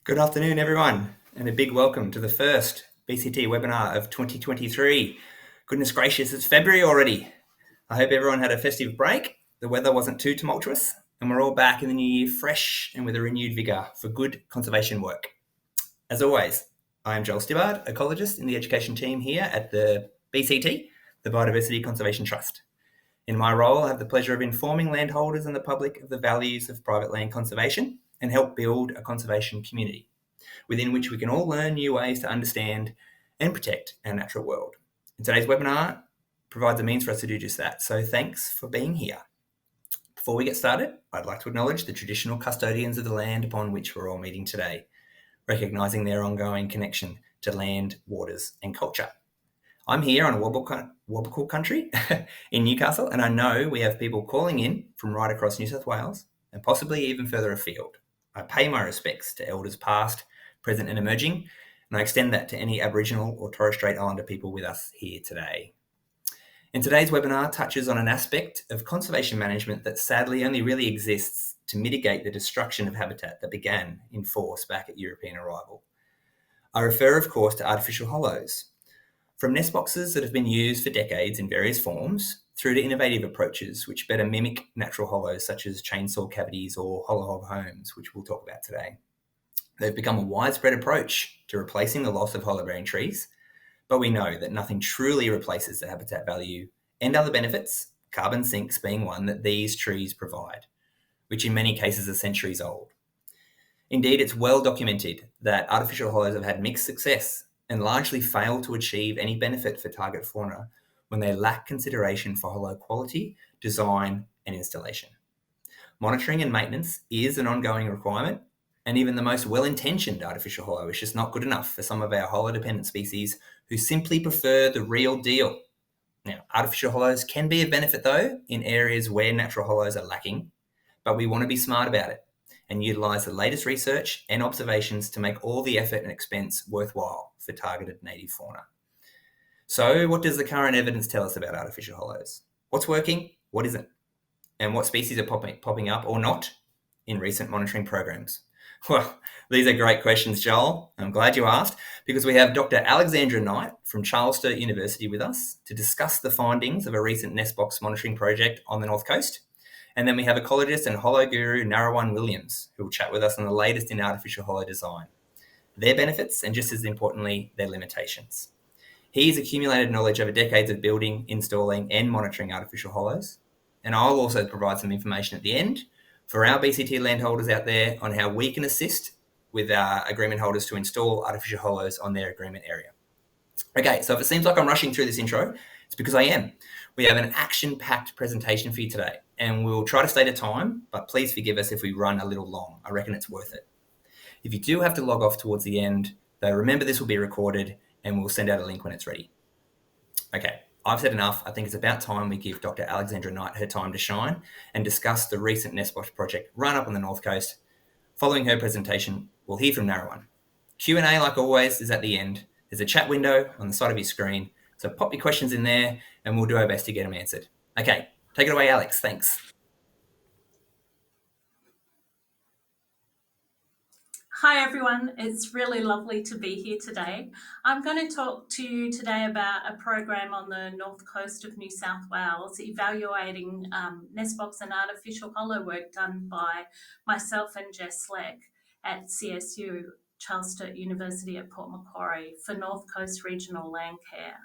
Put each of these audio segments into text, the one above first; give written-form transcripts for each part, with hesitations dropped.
Good afternoon, everyone, and a big welcome to the first BCT webinar of 2023. Goodness gracious, it's February already. I hope everyone had a festive break, the weather wasn't too tumultuous, and we're all back in the new year fresh and with a renewed vigour for good conservation work. As always, I am Joel Stibbard, ecologist in the education team here at the BCT, the Biodiversity Conservation Trust. In my role, I have the pleasure of informing landholders and the public of the values of private land conservation and help build a conservation community within which we can all learn new ways to understand and protect our natural world. And today's webinar provides a means for us to do just that. So thanks for being here. Before we get started, I'd like to acknowledge the traditional custodians of the land upon which we're all meeting today, recognising their ongoing connection to land, waters and culture. I'm here on Wabakal country in Newcastle, and I know we have people calling in from right across New South Wales and possibly even further afield. I pay my respects to elders past, present and emerging, and I extend that to any Aboriginal or Torres Strait Islander people with us here today. And today's webinar touches on an aspect of conservation management that sadly only really exists to mitigate the destruction of habitat that began in force back at European arrival. I refer, of course, to artificial hollows. From nest boxes that have been used for decades in various forms, through to innovative approaches which better mimic natural hollows such as chainsaw cavities or hollow hog homes, which we'll talk about today. They've become a widespread approach to replacing the loss of hollow-bearing trees, but we know that nothing truly replaces the habitat value and other benefits, carbon sinks being one that these trees provide, which in many cases are centuries old. Indeed, it's well documented that artificial hollows have had mixed success and largely fail to achieve any benefit for target fauna when they lack consideration for hollow quality, design and installation. Monitoring and maintenance is an ongoing requirement, and even the most well-intentioned artificial hollow is just not good enough for some of our hollow-dependent species who simply prefer the real deal. Now, artificial hollows can be of benefit though in areas where natural hollows are lacking, but we want to be smart about it and utilise the latest research and observations to make all the effort and expense worthwhile for targeted native fauna. So what does the current evidence tell us about artificial hollows? What's working, what isn't? And what species are popping up or not in recent monitoring programs? Well, these are great questions, Joel. I'm glad you asked, because we have Dr. Alexandra Knight from Charles Sturt University with us to discuss the findings of a recent nest box monitoring project on the North Coast. And then we have ecologist and hollow guru Narawan Williams, who will chat with us on the latest in artificial hollow design, their benefits, and just as importantly, their limitations. He's accumulated knowledge over decades of building, installing, and monitoring artificial hollows. And I'll also provide some information at the end for our BCT landholders out there on how we can assist with our agreement holders to install artificial hollows on their agreement area. Okay, so if it seems like I'm rushing through this intro, it's because I am. We have an action-packed presentation for you today, and we'll try to stay to time, but please forgive us if we run a little long. I reckon it's worth it. If you do have to log off towards the end, though, remember this will be recorded and we'll send out a link when it's ready. Okay, I've said enough. I think it's about time we give Dr. Alexandra Knight her time to shine and discuss the recent nest box project run up on the North Coast. Following her presentation, we'll hear from Narawan. Q&A, like always, is at the end. There's a chat window on the side of your screen, so pop your questions in there and we'll do our best to get them answered. Okay, take it away, Alex. Thanks. Hi everyone, it's really lovely to be here today. I'm going to talk to you today about a program on the north coast of New South Wales evaluating nest box and artificial hollow work done by myself and Jess Leck at CSU, Charles Sturt University at Port Macquarie, for North Coast Regional Land Care.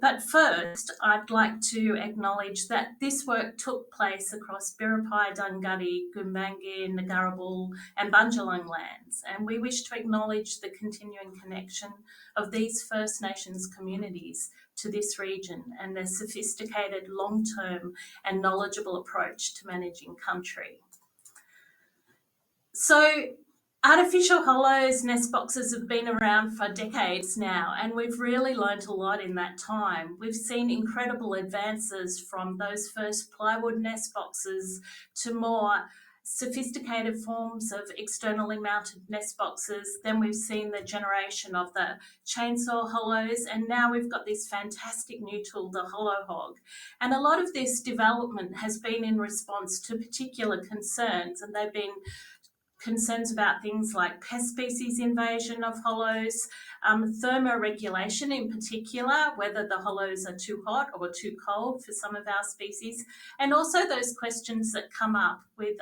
But first, I'd like to acknowledge that this work took place across Biripi, Dungutty, Gumbaynggirr, Ngurrabul and Bundjalung lands, and we wish to acknowledge the continuing connection of these First Nations communities to this region and their sophisticated, long-term and knowledgeable approach to managing country. So, artificial hollows, nest boxes have been around for decades now, and we've really learnt a lot in that time. We've seen incredible advances from those first plywood nest boxes to more sophisticated forms of externally mounted nest boxes. Then we've seen the generation of the chainsaw hollows, and now we've got this fantastic new tool, the hollow hog. And a lot of this development has been in response to particular concerns, and they've been concerns about things like pest species invasion of hollows, thermoregulation in particular, whether the hollows are too hot or too cold for some of our species, and also those questions that come up with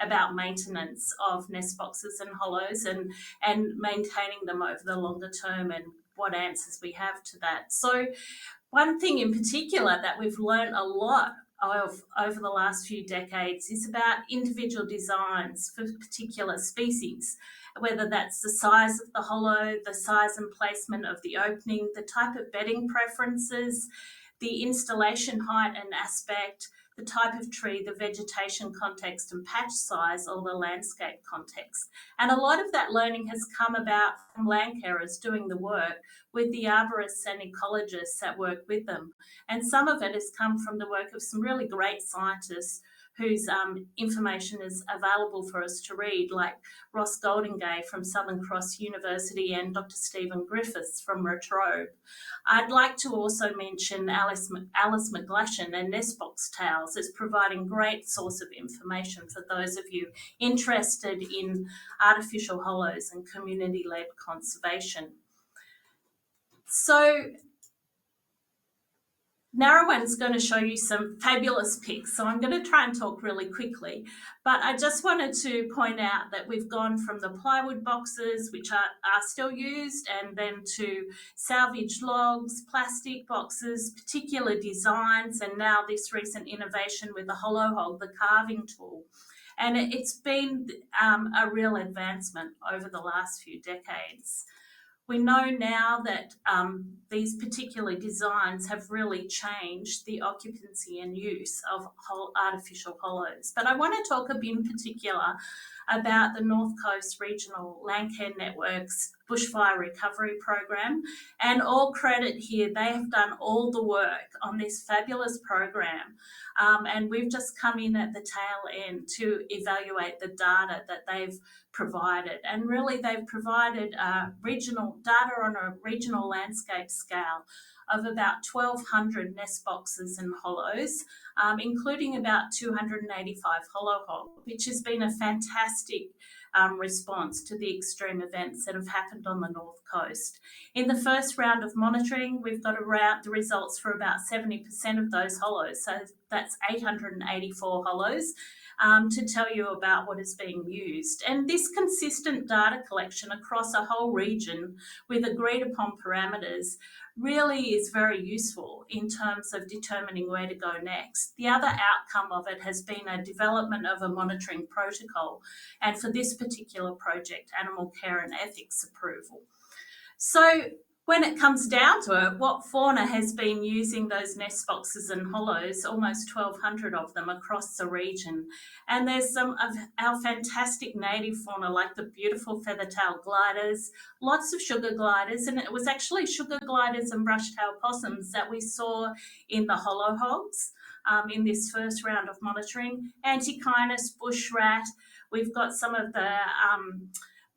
about maintenance of nest boxes and hollows and maintaining them over the longer term and what answers we have to that. So one thing in particular that we've learned a lot of over the last few decades is about individual designs for particular species, whether that's the size of the hollow, the size and placement of the opening, the type of bedding preferences, the installation height and aspect, the type of tree, the vegetation context and patch size, or the landscape context. And a lot of that learning has come about from land carers doing the work with the arborists and ecologists that work with them. And some of it has come from the work of some really great scientists whose information is available for us to read, like Ross Goldingay from Southern Cross University and Dr. Stephen Griffiths from La Trobe. I'd like to also mention Alice McGlashan and Nestbox Tales as providing great source of information for those of you interested in artificial hollows and community-led conservation. So Narawan's going to show you some fabulous pics, so I'm going to try and talk really quickly. But I just wanted to point out that we've gone from the plywood boxes, which are still used, and then to salvaged logs, plastic boxes, particular designs, and now this recent innovation with the hollow hog, the carving tool. And it's been a real advancement over the last few decades. We know now that these particular designs have really changed the occupancy and use of artificial hollows. But I want to talk a bit in particular about the North Coast Regional Landcare Network's Bushfire Recovery Program. And all credit here, they have done all the work on this fabulous program. And we've just come in at the tail end to evaluate the data that they've provided. And really, they've provided regional data on a regional landscape scale of about 1,200 nest boxes and hollows, including about 285 hollow hog, which has been a fantastic response to the extreme events that have happened on the North Coast. In the first round of monitoring, we've got the results for about 70% of those hollows, so that's 884 hollows. To tell you about what is being used. And this consistent data collection across a whole region with agreed upon parameters really is very useful in terms of determining where to go next. The other outcome of it has been a development of a monitoring protocol, and for this particular project, animal care and ethics approval. So when it comes down to it, what fauna has been using those nest boxes and hollows, almost 1,200 of them across the region. And there's some of our fantastic native fauna, like the beautiful feather-tailed gliders, lots of sugar gliders, and it was actually sugar gliders and brush-tailed possums that we saw in the hollow hogs in this first round of monitoring. Anakinas, bush rat, we've got some of the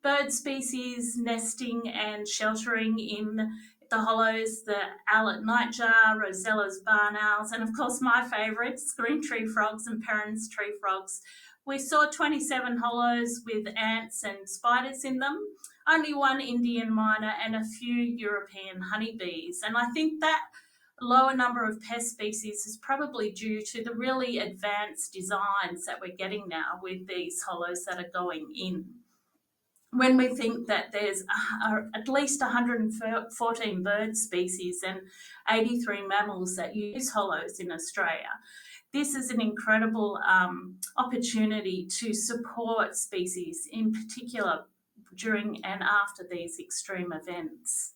bird species nesting and sheltering in the hollows, the owlet nightjar, Rosella's barn owls, and of course my favourites, green tree frogs and Perrin's tree frogs. We saw 27 hollows with ants and spiders in them, only one Indian myna and a few European honeybees. And I think that lower number of pest species is probably due to the really advanced designs that we're getting now with these hollows that are going in. When we think that there's at least 114 bird species and 83 mammals that use hollows in Australia, this is an incredible opportunity to support species, in particular during and after these extreme events.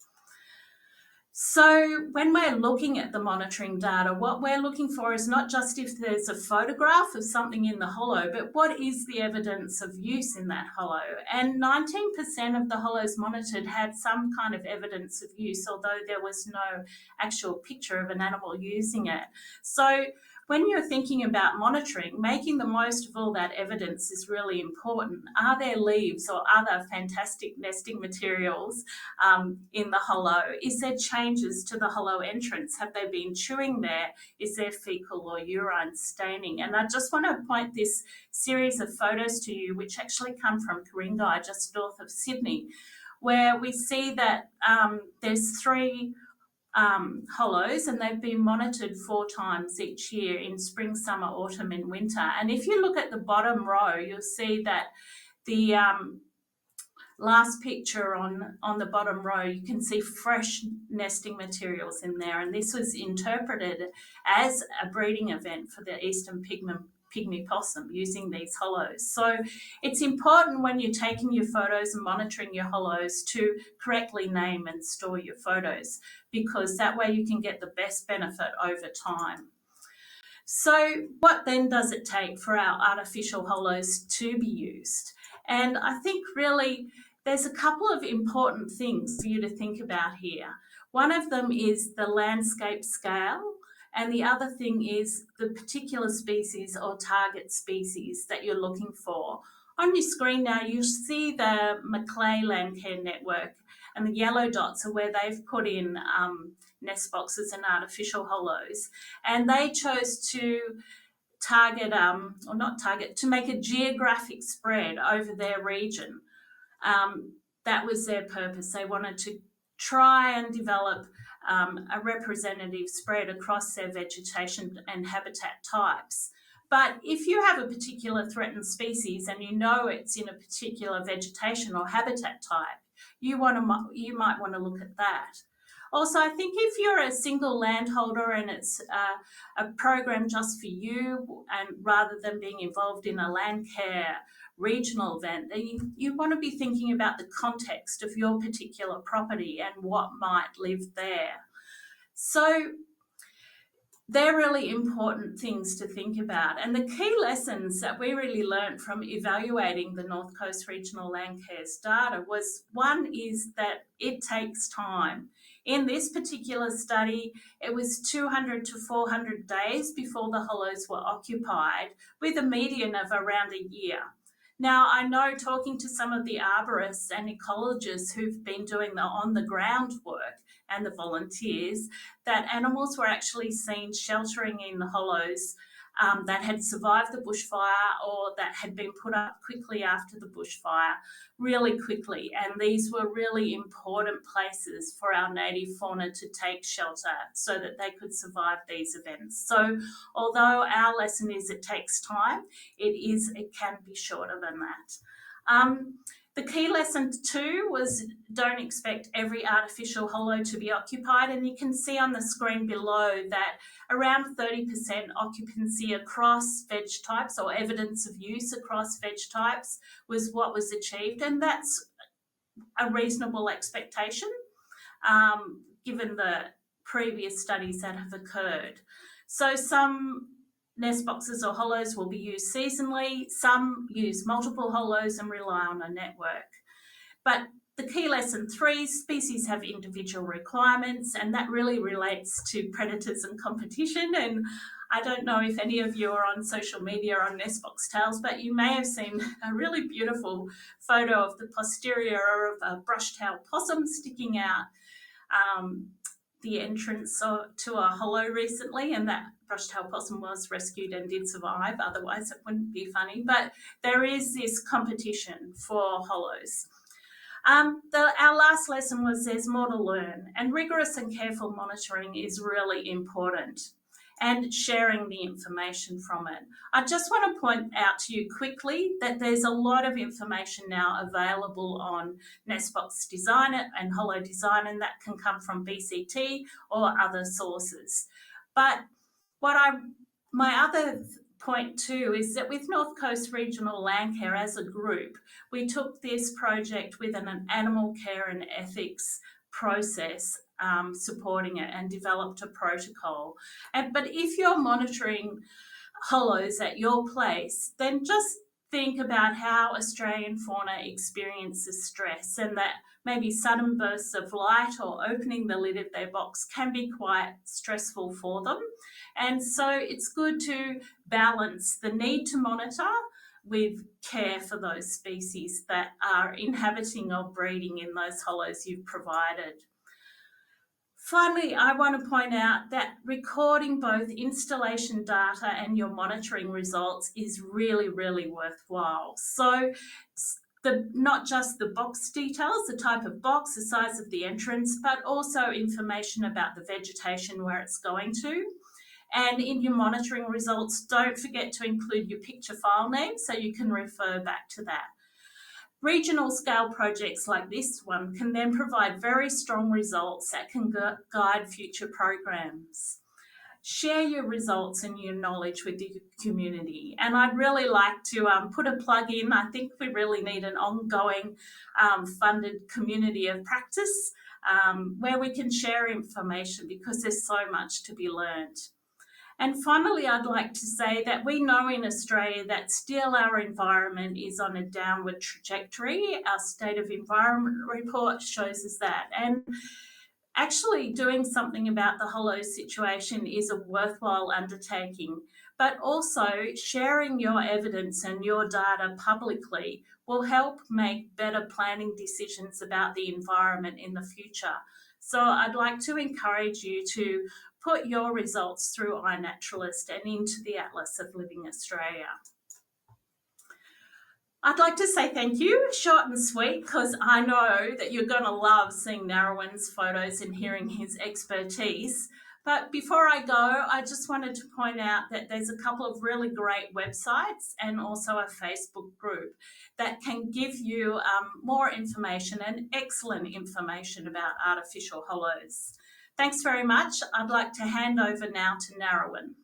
So when we're looking at the monitoring data, what we're looking for is not just if there's a photograph of something in the hollow, but what is the evidence of use in that hollow? And 19% of the hollows monitored had some kind of evidence of use, although there was no actual picture of an animal using it. So when you're thinking about monitoring, making the most of all that evidence is really important. Are there leaves or other fantastic nesting materials in the hollow? Is there changes to the hollow entrance? Have they been chewing there? Is there fecal or urine staining? And I just want to point this series of photos to you, which actually come from Ku-ring-gai, just north of Sydney, where we see that there's 3 hollows, and they've been monitored 4 times each year in spring, summer, autumn, and winter. And if you look at the bottom row, you'll see that the last picture on the bottom row, you can see fresh nesting materials in there. And this was interpreted as a breeding event for the eastern pygmy possum using these hollows. So it's important when you're taking your photos and monitoring your hollows to correctly name and store your photos, because that way you can get the best benefit over time. So what then does it take for our artificial hollows to be used? And I think really there's a couple of important things for you to think about here. One of them is the landscape scale, and the other thing is the particular species or target species that you're looking for. On your screen now, you'll see the Macleay Landcare Network, and the yellow dots are where they've put in nest boxes and artificial hollows. And they chose to target, or not target, to make a geographic spread over their region. That was their purpose. They wanted to try and develop a representative spread across their vegetation and habitat types. But if you have a particular threatened species and you know it's in a particular vegetation or habitat type, you might want to look at that. Also, I think if you're a single landholder and it's a program just for you, and rather than being involved in a landcare regional event, then you want to be thinking about the context of your particular property and what might live there. So they're really important things to think about. And the key lessons that we really learned from evaluating the North Coast Regional Landcare's data was, one is that it takes time. In this particular study, it was 200 to 400 days before the hollows were occupied, with a median of around a year. Now, I know, talking to some of the arborists and ecologists who've been doing the on-the-ground work and the volunteers, that animals were actually seen sheltering in the hollows that had survived the bushfire or that had been put up quickly after the bushfire, really quickly. And these were really important places for our native fauna to take shelter so that they could survive these events. So although our lesson is it takes time, it can be shorter than that. The key lesson too was, don't expect every artificial hollow to be occupied. And you can see on the screen below that around 30% occupancy across veg types, or evidence of use across veg types, was what was achieved. And that's a reasonable expectation given the previous studies that have occurred. So some nest boxes or hollows will be used seasonally, some use multiple hollows and rely on a network. But the key lesson 3, species have individual requirements, and that really relates to predators and competition. And I don't know if any of you are on social media on Nest Box Tales, but you may have seen a really beautiful photo of the posterior of a brush-tailed possum sticking out the entrance to a hollow recently, and that brush-tailed possum was rescued and did survive, otherwise it wouldn't be funny. But there is this competition for hollows. Our last lesson was there's more to learn, and rigorous and careful monitoring is really important, and sharing the information from it. I just want to point out to you quickly that there's a lot of information now available on nest box design and hollow design, and that can come from BCT or other sources. But my other point too is that with North Coast Regional Landcare as a group, we took this project with an animal care and ethics process supporting it, and developed a protocol. But if you're monitoring hollows at your place, then just think about how Australian fauna experiences stress, and that maybe sudden bursts of light or opening the lid of their box can be quite stressful for them. And so it's good to balance the need to monitor with care for those species that are inhabiting or breeding in those hollows you've provided. Finally, I want to point out that recording both installation data and your monitoring results is really, really worthwhile. So not just the box details, the type of box, the size of the entrance, but also information about the vegetation where it's going to. And in your monitoring results, don't forget to include your picture file name so you can refer back to that. Regional scale projects like this one can then provide very strong results that can guide future programs. Share your results and your knowledge with the community. And I'd really like to put a plug in. I think we really need an ongoing funded community of practice where we can share information, because there's so much to be learned. And finally, I'd like to say that we know in Australia that still our environment is on a downward trajectory. Our State of Environment report shows us that. And actually doing something about the hollow situation is a worthwhile undertaking, but also sharing your evidence and your data publicly will help make better planning decisions about the environment in the future. So I'd like to encourage you to put your results through iNaturalist and into the Atlas of Living Australia. I'd like to say thank you, short and sweet, because I know that you're going to love seeing Narrowin's photos and hearing his expertise. But before I go, I just wanted to point out that there's a couple of really great websites and also a Facebook group that can give you more information and excellent information about artificial hollows. Thanks very much. I'd like to hand over now to Narrowin.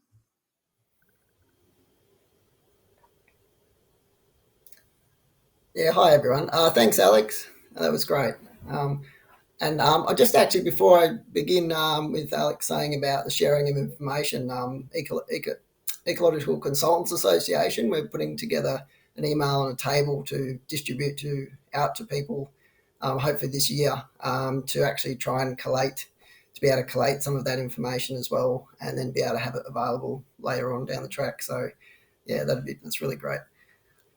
Yeah, hi everyone. Thanks, Alex. That was great. I just actually, before I begin with Alex saying about the sharing of information, Ecological Consultants Association, we're putting together an email on a table to distribute out to people, hopefully this year, to actually try and be able to collate some of that information as well, and then be able to have it available later on down the track. So, yeah, that's really great.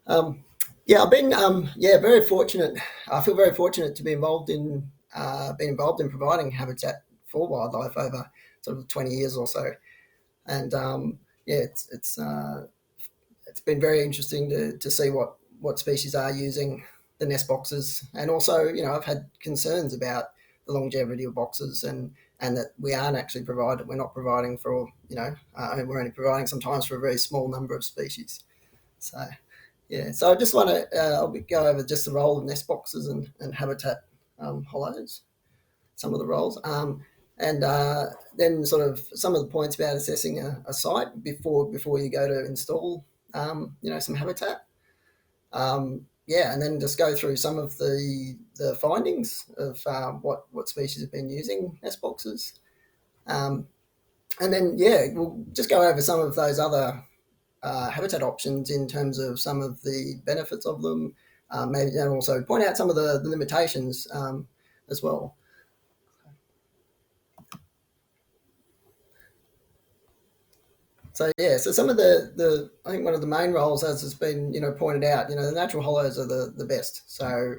I've been very fortunate. I feel very fortunate to be involved in providing habitat for wildlife over sort of 20 years or so, and it's been very interesting to see what species are using the nest boxes, and also I've had concerns about the longevity of boxes and that we're not providing for we're only providing sometimes for a very small number of species. So. Yeah, so I just want to I'll go over just the role of nest boxes and habitat hollows, some of the roles, and then sort of some of the points about assessing a site before you go to install, some habitat. And then just go through some of the findings of what species have been using nest boxes, and then we'll just go over some of those other habitat options in terms of some of the benefits of them, maybe, and also point out some of the limitations as well. So some of the I think one of the main roles, as has been pointed out, the natural hollows are the best. So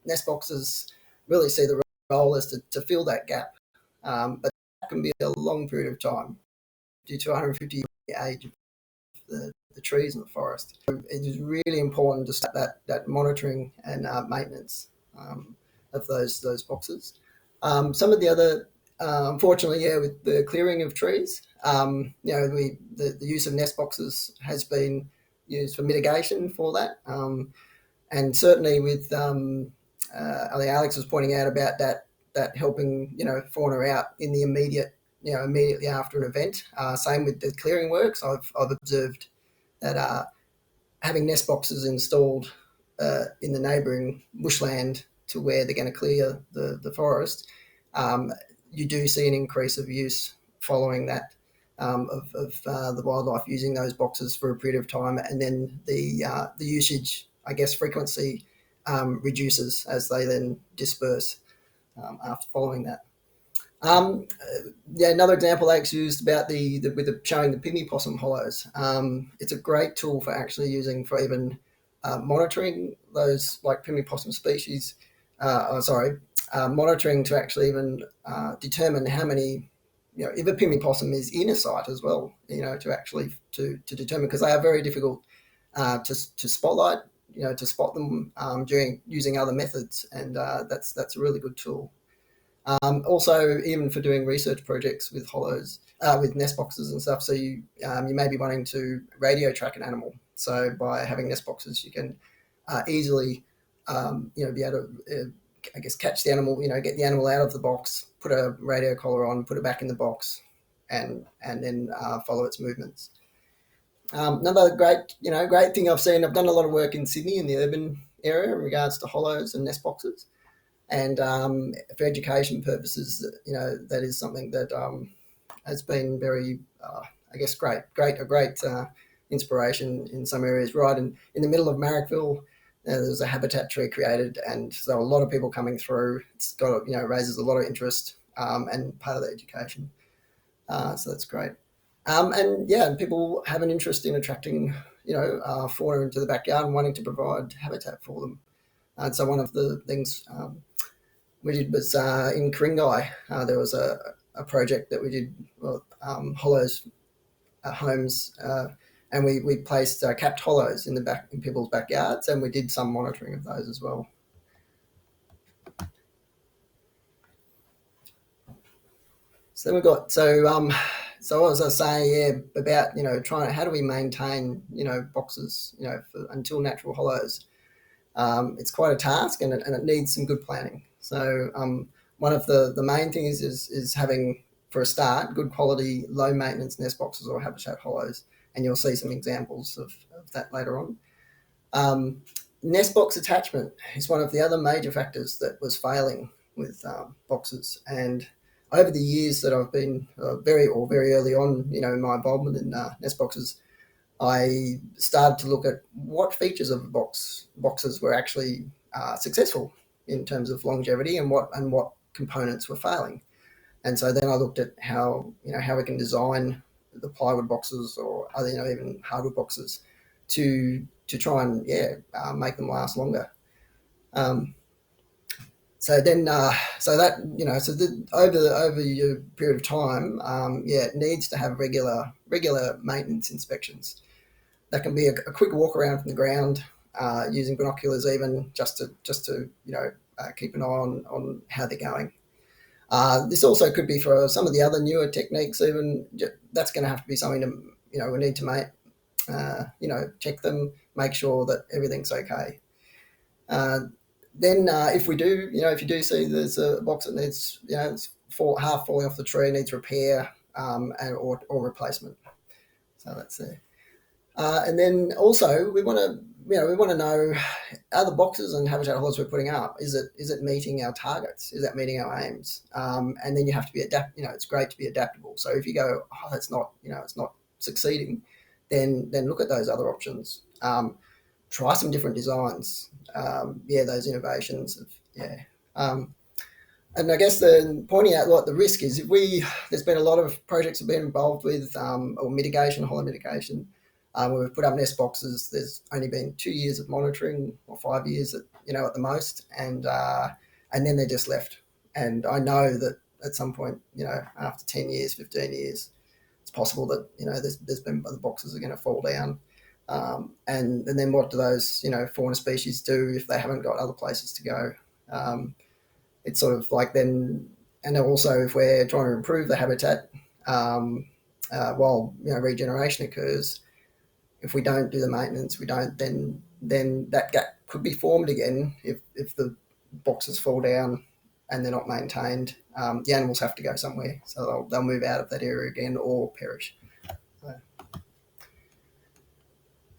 nest boxes really see the role as to fill that gap, but that can be a long period of time due to 150 year age of the trees in the forest. So it is really important to start that monitoring and maintenance of those boxes. Some of the other, unfortunately, with the clearing of trees, the use of nest boxes has been used for mitigation for that, and certainly with I think Alex was pointing out about that helping fauna out in the immediately after an event. Same with the clearing works. I've observed that having nest boxes installed in the neighbouring bushland to where they're going to clear the forest, you do see an increase of use following that of the wildlife using those boxes for a period of time, and then the usage, I guess, frequency reduces as they then disperse after following that. Another example Alex used about showing the pygmy possum hollows. It's a great tool for actually using for even monitoring those like pygmy possum species. Monitoring to actually even determine how many, if a pygmy possum is in a site as well, to actually to determine, because they are very difficult to spotlight, to spot them during using other methods, and that's a really good tool. Also, even for doing research projects with hollows, with nest boxes and stuff, so you may be wanting to radio track an animal. So by having nest boxes, you can easily, be able to, I guess, catch the animal, get the animal out of the box, put a radio collar on, put it back in the box, and then follow its movements. Another great thing I've seen, I've done a lot of work in Sydney in the urban area in regards to hollows and nest boxes. And for education purposes, that is something that has been very, I guess, a great inspiration in some areas. Right in the middle of Marrickville, there's a habitat tree created, and so a lot of people coming through. It's got, raises a lot of interest and part of the education. So that's great. And people have an interest in attracting, fauna into the backyard and wanting to provide habitat for them. And so one of the things we did was in Kringai. There was a project that we did, hollows homes, and we placed capped hollows in people's backyards, and we did some monitoring of those as well. So then we've got so as I was saying, about how do we maintain boxes until natural hollows. It's quite a task, and it needs some good planning. So one of the main things is having, for a start, good quality, low maintenance nest boxes or habitat hollows, and you'll see some examples of that later on. Nest box attachment is one of the other major factors that was failing with boxes, and over the years that I've been very early on, in my involvement in nest boxes, I started to look at what features of boxes were actually successful in terms of longevity, and what components were failing. And so then I looked at how we can design the plywood boxes or other, even hardwood boxes to try and make them last longer. Over your period of time, it needs to have regular maintenance inspections. That can be a quick walk around from the ground, using binoculars, even just to keep an eye on how they're going. This also could be for some of the other newer techniques. Even that's going to have to be something to we need to check them, make sure that everything's okay. Then if you do see there's a box that needs it's half falling off the tree, needs repair or replacement. So that's there. And then also we want to know, are the boxes and habitat hollows we're putting up, is it meeting our targets? Is that meeting our aims? And then you have to be it's great to be adaptable. So if you go, that's not, it's not succeeding, then look at those other options. Try some different designs. Those innovations. And I guess pointing out what the risk is, there's been a lot of projects have been involved with or mitigation, hollow mitigation. Where we've put up nest boxes, there's only been 2 years of monitoring, or 5 years at the most, and then they're just left. And I know that at some point, after 10 years, 15 years, it's possible that there's been, the boxes are going to fall down, and then what do those fauna species do if they haven't got other places to go? It's sort of like then, and also if we're trying to improve the habitat while regeneration occurs. If we don't do the maintenance, then that gap could be formed again if the boxes fall down and they're not maintained. The animals have to go somewhere, so they'll move out of that area again or perish.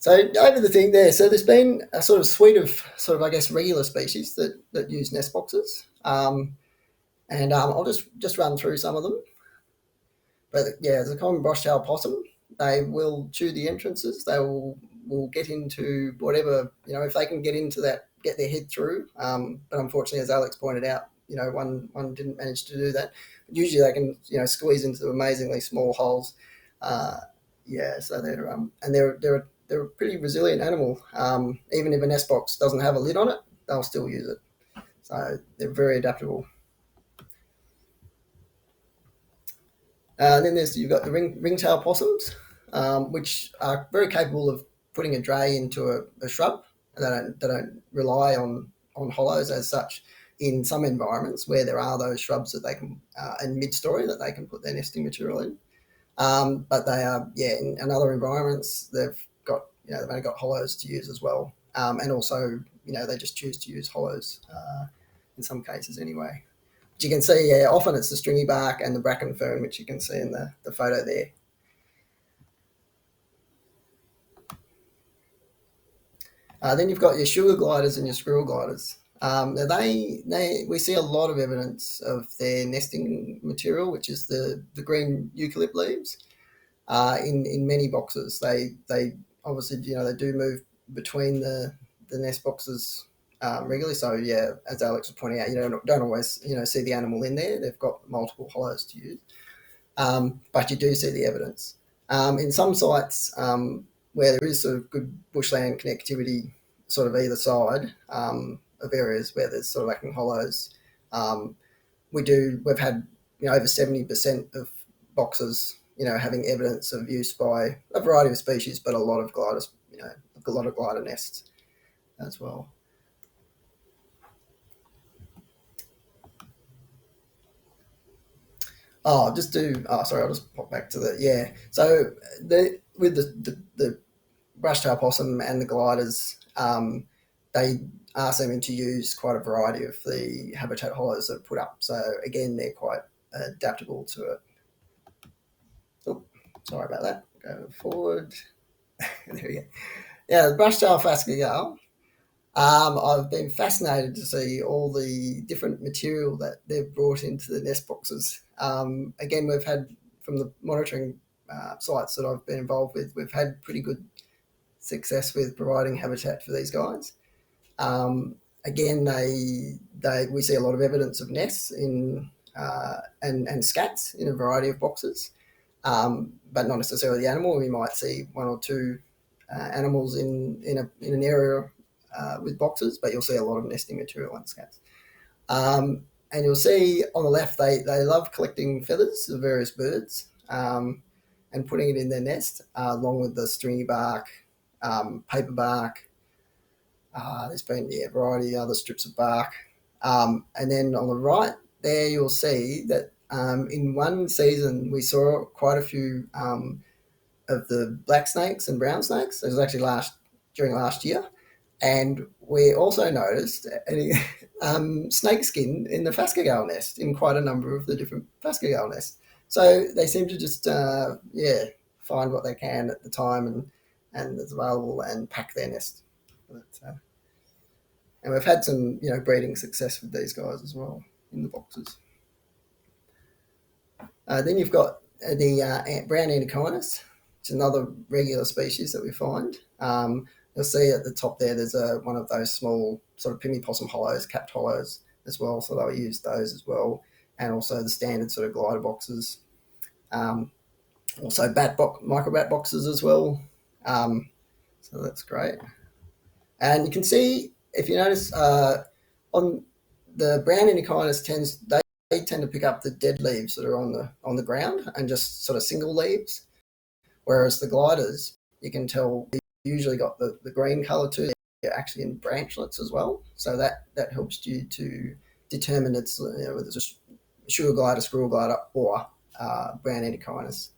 So over the thing there, so there's been a sort of suite of I guess regular species that use nest boxes, and I'll just run through some of them. But yeah, as a common brush-tail possum, they will chew the entrances. They will get into whatever, if they can get into that, get their head through. But unfortunately, as Alex pointed out, one didn't manage to do that. But usually they can, squeeze into amazingly small holes. So they're a pretty resilient animal. Even if a nest box doesn't have a lid on it, they'll still use it. So they're very adaptable. Then you've got the ringtail possums, which are very capable of putting a dray into a shrub. They don't rely on hollows as such in some environments where there are those shrubs that they can, in mid-story, that they can put their nesting material in. But they are, in other environments, they've only got hollows to use as well. And also, they just choose to use hollows in some cases anyway. But you can see, often it's the stringy bark and the bracken fern, which you can see in the photo there. Then you've got your sugar gliders and your squirrel gliders. We see a lot of evidence of their nesting material, which is the green eucalypt leaves, in many boxes. They obviously, they do move between the nest boxes regularly. So as Alex was pointing out, you don't always see the animal in there. They've got multiple hollows to use, but you do see the evidence. In some sites where there is sort of good bushland connectivity, sort of either side of areas where there's sort of lacking hollows, we've had over 70% of boxes having evidence of use by a variety of species, but a lot of gliders, a lot of glider nests as well. I'll just pop back to So with the brush-tail possum and the gliders, they are seeming to use quite a variety of the habitat hollows that are put up. So again, they're quite adaptable to it. Oh, sorry about that. Go forward. There we go. Yeah, the brush-tail fascular. I've been fascinated to see all the different material that they've brought into the nest boxes. Again, we've had, from the monitoring sites that I've been involved with, we've had pretty good success with providing habitat for these guys. Again, we see a lot of evidence of nests and scats in a variety of boxes, but not necessarily the animal. We might see one or two animals in an area with boxes, but you'll see a lot of nesting material and scats. And you'll see on the left, they love collecting feathers of various birds and putting it in their nest, along with the stringy bark, paper bark. There's been a variety of other strips of bark. And then on the right there, you'll see that in one season, we saw quite a few of the black snakes and brown snakes. It was actually during last year. And we also noticed snake skin in the fascular nest, in quite a number of the different fascular nests. So they seem to just, find what they can at the time and it's available and pack their nest. And we've had some, breeding success with these guys as well in the boxes. Then you've got the brown anakinas, which is another regular species that we find. You'll see at the top there's one of those small sort of pygmy possum hollows, capped hollows as well, so they'll use those as well, and also the standard sort of glider boxes. Also micro bat boxes as well. So that's great. And you can see, if you notice, on the brown anakinas they tend to pick up the dead leaves that are on the ground and just sort of single leaves, whereas the gliders, you can tell, usually got the green colour too. They're actually in branchlets as well, so that helps you to determine it's whether it's a sugar glider, squirrel glider, or brown anakinas.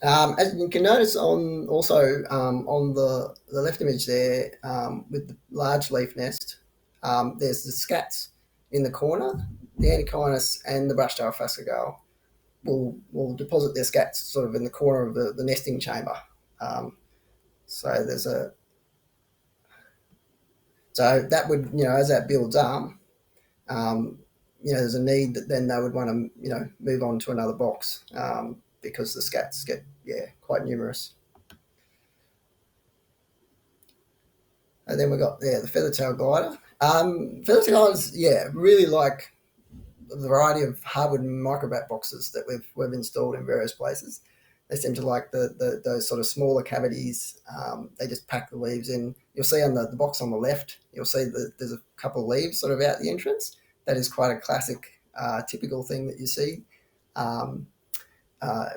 As you can notice on the left image there, with the large leaf nest, there's the scats in the corner. The anakinas and the brush-tail fascicle will deposit their scats sort of in the corner of the nesting chamber. So that would, as that builds up, there's a need that then they would want to, move on to another box because the scats get, quite numerous. And then we got the feathertail glider. Feathertail gliders, really like the variety of hardwood microbat boxes that we've installed in various places. They seem to like those sort of smaller cavities. They just pack the leaves in. You'll see on the box on the left, you'll see that there's a couple of leaves sort of out the entrance. That is quite a classic, typical thing that you see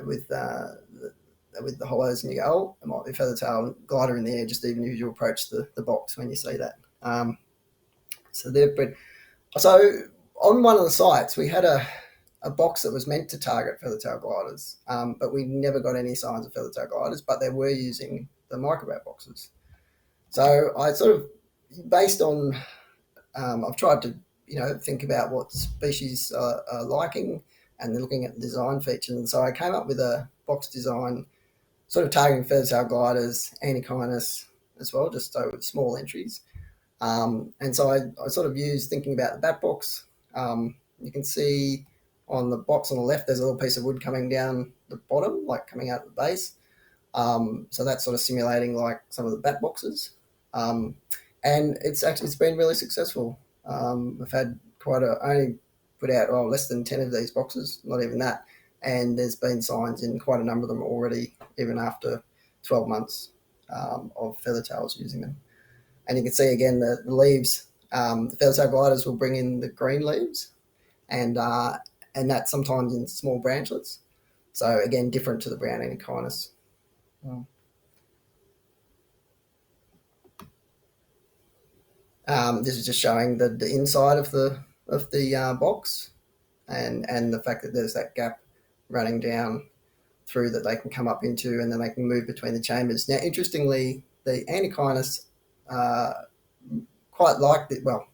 with the hollows, and you go, oh, it might be a feathertail glider in there, just even as you approach the box when you see that. So on one of the sites, we had a box that was meant to target feathertail gliders, but we never got any signs of feathertail gliders, but they were using the microbat boxes. So I sort of, based on, I've tried to, think about what species are liking and then looking at the design features. And so I came up with a box design sort of targeting feathertail gliders, anakinas as well, just so with small entries. And so I sort of used thinking about the bat box. You can see on the box on the left, there's a little piece of wood coming down the bottom, like coming out of the base. So that's sort of simulating like some of the bat boxes. And it's been really successful. We've had only put out less than 10 of these boxes, not even that. And there's been signs in quite a number of them already, even after 12 months of feathertails using them. And you can see again the leaves. The feathertail gliders will bring in the green leaves, and that's sometimes in small branchlets. So again, different to the brown anakinas. This is just showing the inside of the box, and the fact that there's that gap running down through that they can come up into, and then they can move between the chambers. Now, interestingly, the anakinas quite like it. Well,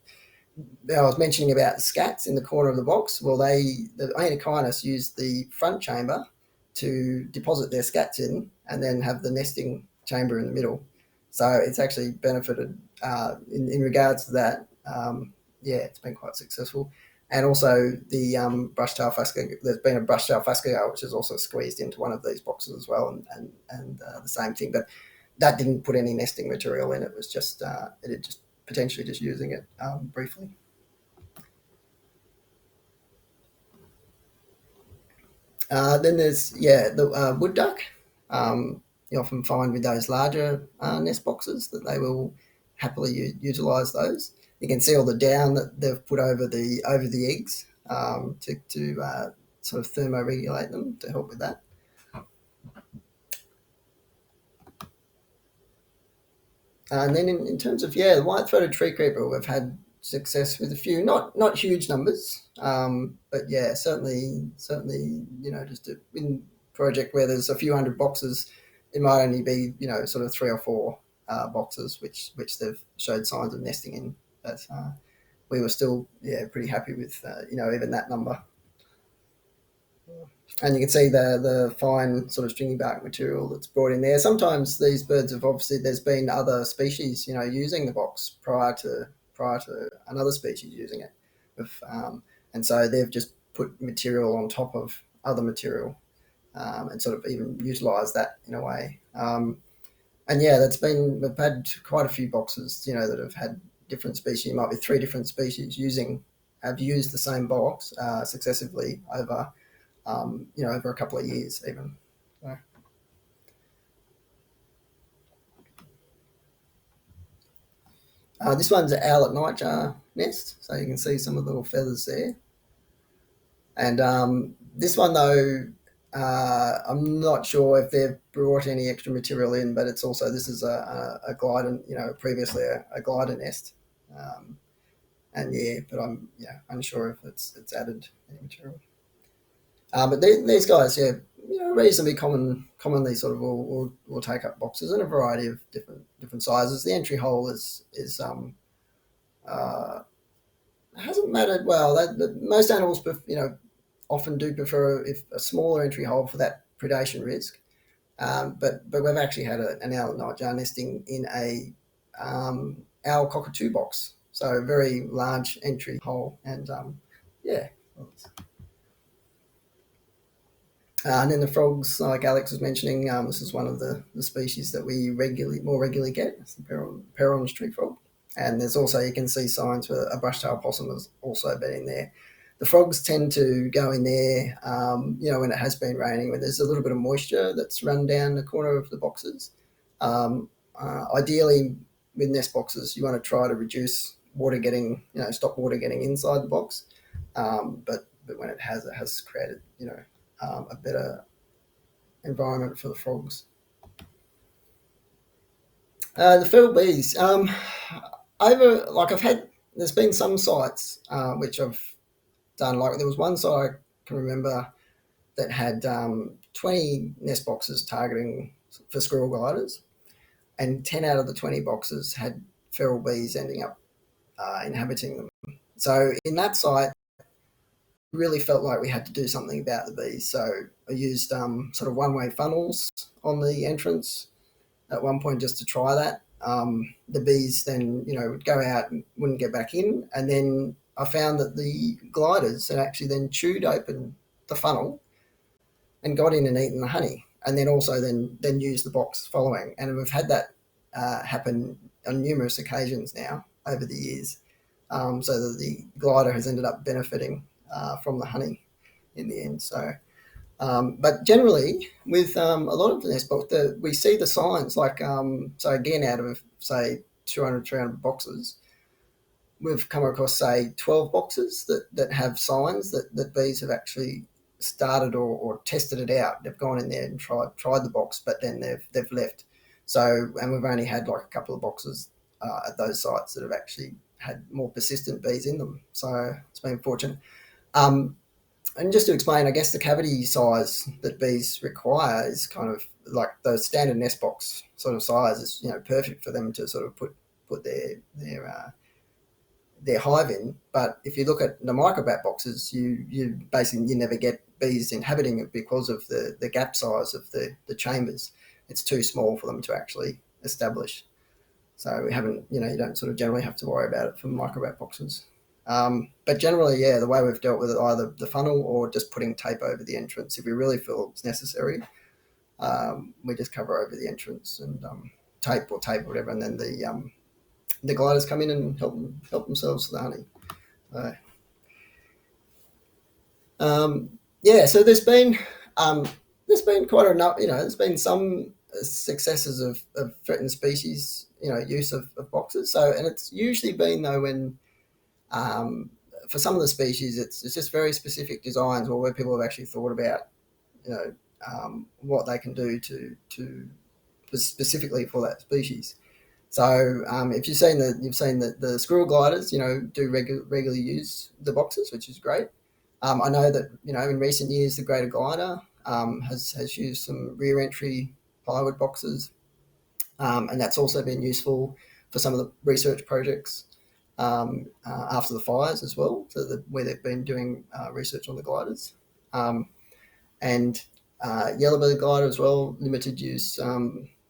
I was mentioning about the scats in the corner of the box. Well, the anakinas use the front chamber to deposit their scats in, and then have the nesting chamber in the middle. So it's actually benefited in regards to that. It's been quite successful. And also the brushtail fascular. There's been a brushtail fascular which is also squeezed into one of these boxes as well, and the same thing. But that didn't put any nesting material in. It was just potentially just using it briefly. Then there's the wood duck. You often find with those larger nest boxes that they will happily utilise those. You can see all the down that they've put over the eggs to sort of thermoregulate them to help with that. And then in terms of the white-throated tree creeper, we've had success with a few, not huge numbers, but certainly just in project where there's a few hundred boxes, it might only be sort of 3 or 4 boxes which they've showed signs of nesting in. But we were still pretty happy with even that number. And you can see the fine sort of stringy bark material that's brought in there. Sometimes these birds have there's been other species using the box prior to another species using it, and so they've just put material on top of other material and sort of even utilised that in a way. We've had quite a few boxes that have had different species. It might be 3 different species have used the same box successively over over a couple of years even. This one's an owl at nightjar nest, so you can see some of the little feathers there. And this one though, I'm not sure if they've brought any extra material in, but this is a glider, previously a glider nest, but I'm unsure if it's added any material. But these guys, reasonably commonly sort of will take up boxes in a variety of different sizes. The entry hole hasn't mattered. Well, most animals, often do prefer a smaller entry hole for that predation risk. But we've actually had an owl at nightjar nesting in a owl cockatoo box, so a very large entry hole, and Yeah. And then the frogs, like Alex was mentioning, this is one of the species that we more regularly get. It's the Perron's tree frog. And there's also, you can see signs where a brush-tailed possum has also been in there. The frogs tend to go in there, when it has been raining, when there's a little bit of moisture that's run down the corner of the boxes. Ideally, with nest boxes, you want to try to reduce water getting, stop water getting inside the box. But when it has created, a better environment for the frogs. The field bees. There's been some sites which I've done. Like there was one site I can remember that had 20 nest boxes targeting for squirrel gliders, and 10 out of the 20 boxes had feral bees ending up inhabiting them. So in that site, really felt like we had to do something about the bees. So I used sort of one-way funnels on the entrance at one point just to try that. The bees then, would go out and wouldn't get back in. And then I found that the gliders had actually then chewed open the funnel and got in and eaten the honey, and then also then used the box following. And we've had that happen on numerous occasions now over the years, so that the glider has ended up benefiting from the honey in the end. So, but generally with a lot of the nest box, we see the signs like, so again, out of say 200, 300 boxes, we've come across say 12 boxes that have signs that bees have actually started or tested it out. They've gone in there and tried the box, but then they've left. So, and we've only had like a couple of boxes at those sites that have actually had more persistent bees in them. So it's been fortunate. And just to explain, I guess the cavity size that bees require is kind of like those standard nest box sort of size is, perfect for them to sort of put their hive in. But if you look at the microbat boxes, you basically you never get bees inhabiting it because of the gap size of the chambers. It's too small for them to actually establish. So we haven't, you don't sort of generally have to worry about it for microbat boxes. But generally, yeah, the way we've dealt with it, either the funnel or just putting tape over the entrance. If we really feel it's necessary, we just cover over the entrance and tape or whatever, and then the gliders come in and help themselves to the honey. So there's been quite enough, there's been some successes of threatened species, use of boxes. So, and it's usually been though when for some of the species, it's just very specific designs or where people have actually thought about, what they can do to specifically for that species. So if you've seen the squirrel gliders, do regularly use the boxes, which is great. I know that in recent years the greater glider has used some rear entry plywood boxes, and that's also been useful for some of the research projects after the fires as well, so where they've been doing research on the gliders, and yellow-bellied glider as well, limited use.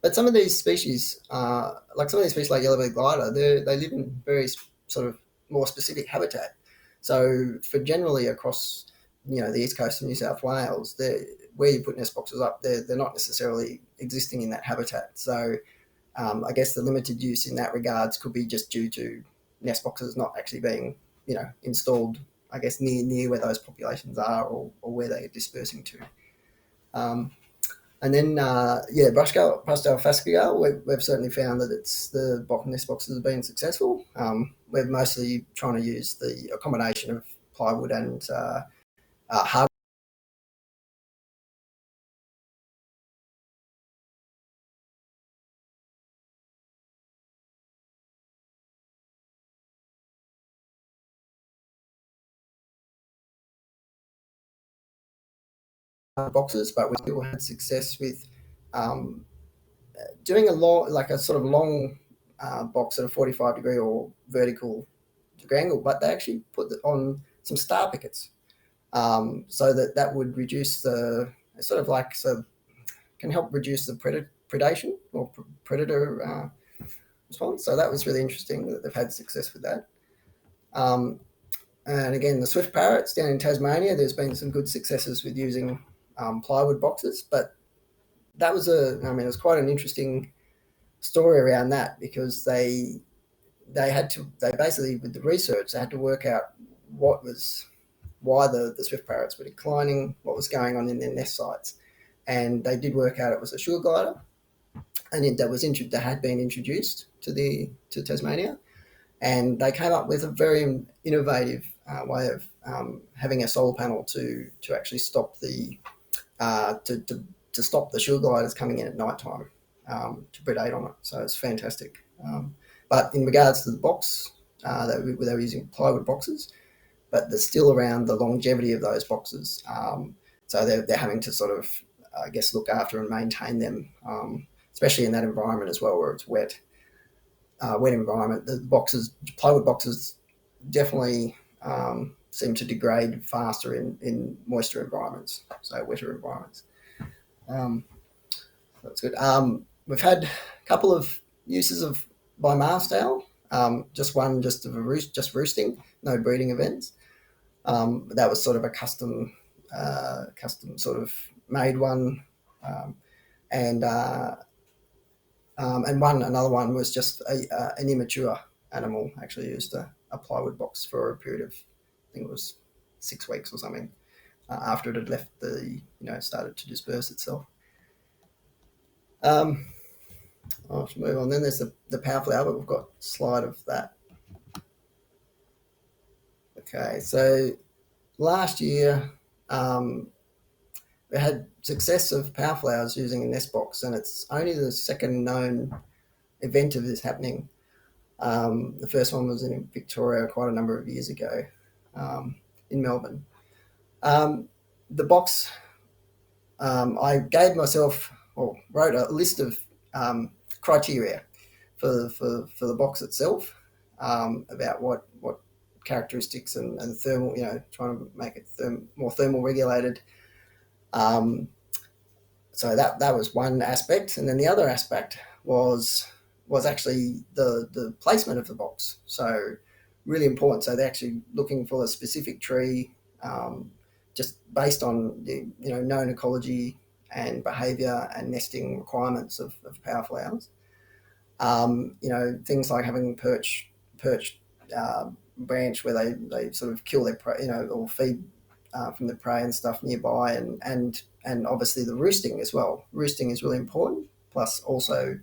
But some of these species, like yellow-bellied glider, they live in very sort of more specific habitat. So for generally across, the east coast of New South Wales, where you put nest boxes up, they're not necessarily existing in that habitat. So I guess the limited use in that regards could be just due to nest boxes not actually being, installed, I guess, near where those populations are or where they're dispersing to. And then, brush-tail fascular, we've certainly found that the nest boxes have been successful. We're mostly trying to use a combination of plywood and hardwood boxes, but we still had success with doing a sort of long box at a 45-degree or vertical degree angle, but they actually put it on some star pickets, so that would reduce can help reduce the predation or predator response. So that was really interesting that they've had success with that. And again, the swift parrots down in Tasmania, there's been some good successes with using plywood boxes, but that was it was quite an interesting story around that, because they basically, with the research, they had to work out why the swift parrots were declining, what was going on in their nest sites, and they did work out it was a sugar glider, and that had been introduced to Tasmania, and they came up with a very innovative way of having a solar panel to actually stop the to stop the sugar gliders coming in at night time to predate on it. So it's fantastic. But in regards to the box, they were using plywood boxes, but they're still around the longevity of those boxes. So they're having to sort of, I guess, look after and maintain them, especially in that environment as well, where it's wet environment. The plywood boxes definitely seem to degrade faster in moisture environments, so wetter environments. That's good. We've had a couple of uses of by mast owl. Just one, just roosting, no breeding events. That was sort of a custom sort of made one, and another one was just an immature animal. Actually used a plywood box for a period of, I think it was 6 weeks or something, after it had left started to disperse itself. I'll move on. Then there's the Powerflower, but we've got a slide of that. Okay, so last year we had success of Powerflowers using a nest box, and it's only the second known event of this happening. The first one was in Victoria quite a number of years ago, in Melbourne. The box, I gave myself, or wrote a list of criteria for the box itself, about what characteristics and thermal, trying to make it more thermal regulated. So that was one aspect, and then the other aspect was actually the placement of the box. So really important. So they're actually looking for a specific tree, just based on the known ecology and behaviour and nesting requirements of powerflowers. Things like having perched branch where they sort of kill their prey, or feed from the prey and stuff nearby, and obviously the roosting as well. Roosting is really important. Plus also,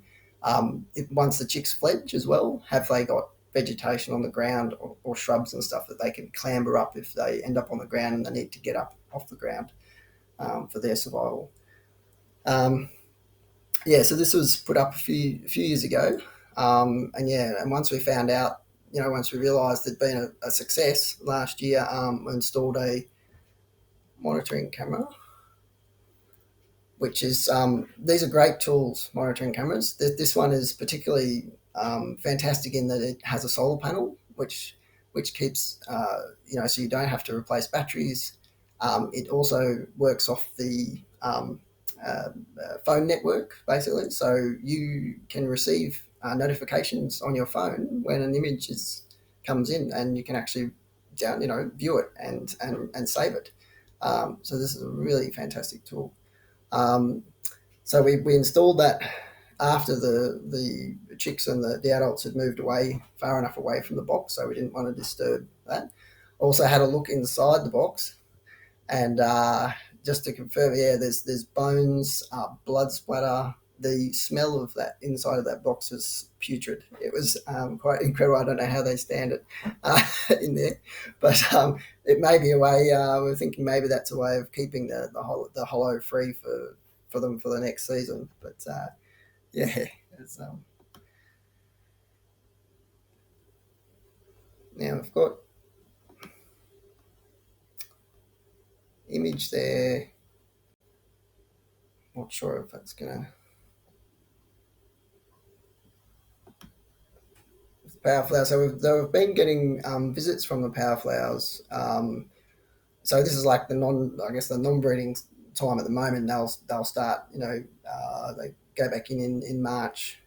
once the chicks fledge as well, have they got vegetation on the ground or shrubs and stuff that they can clamber up if they end up on the ground and they need to get up off the ground for their survival. So this was put up a few years ago, and once we found out, once we realised there'd been a success last year, we installed a monitoring camera, which is these are great tools, monitoring cameras. This one is particularly fantastic in that it has a solar panel, which keeps so you don't have to replace batteries. It also works off the phone network, basically, so you can receive notifications on your phone when an image comes in, and you can actually view it and save it. So this is a really fantastic tool. So we installed that after the chicks and the adults had moved away, far enough away from the box, so we didn't want to disturb that. Also had a look inside the box, and just to confirm, there's bones, blood splatter. The smell of that inside of that box was putrid. It was quite incredible. I don't know how they stand it in there, but it may be a way. We're thinking maybe that's a way of keeping the hollow free for them for the next season. But it's now I've got image there. Not sure if that's gonna. Powerflower. So they've been getting visits from the powerflowers. So this is like the non-breeding time at the moment. They'll start. They go back in March,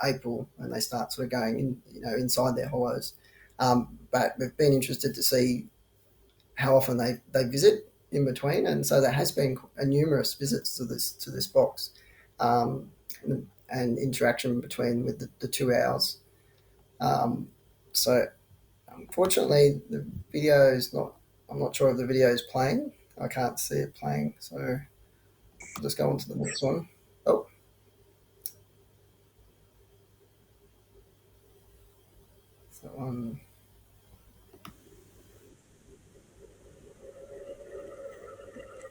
April, and they start sort of going in, inside their hollows. But we've been interested to see how often they visit in between, and so there has been numerous visits to this box, um, and interaction between with the 2 hours. So unfortunately, the video is not. I'm not sure if the video is playing. I can't see it playing, so I'll just go on to the next one. Oh, that one.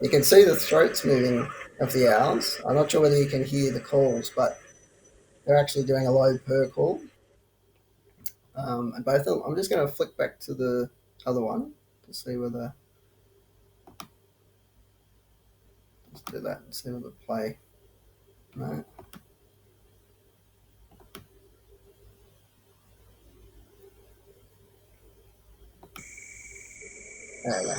You can see the throats moving of the owls. I'm not sure whether you can hear the calls, but they're actually doing a low purr call. And both of them. I'm just going to flick back to the other one to see whether. Let's do that and see whether play. No. There we go.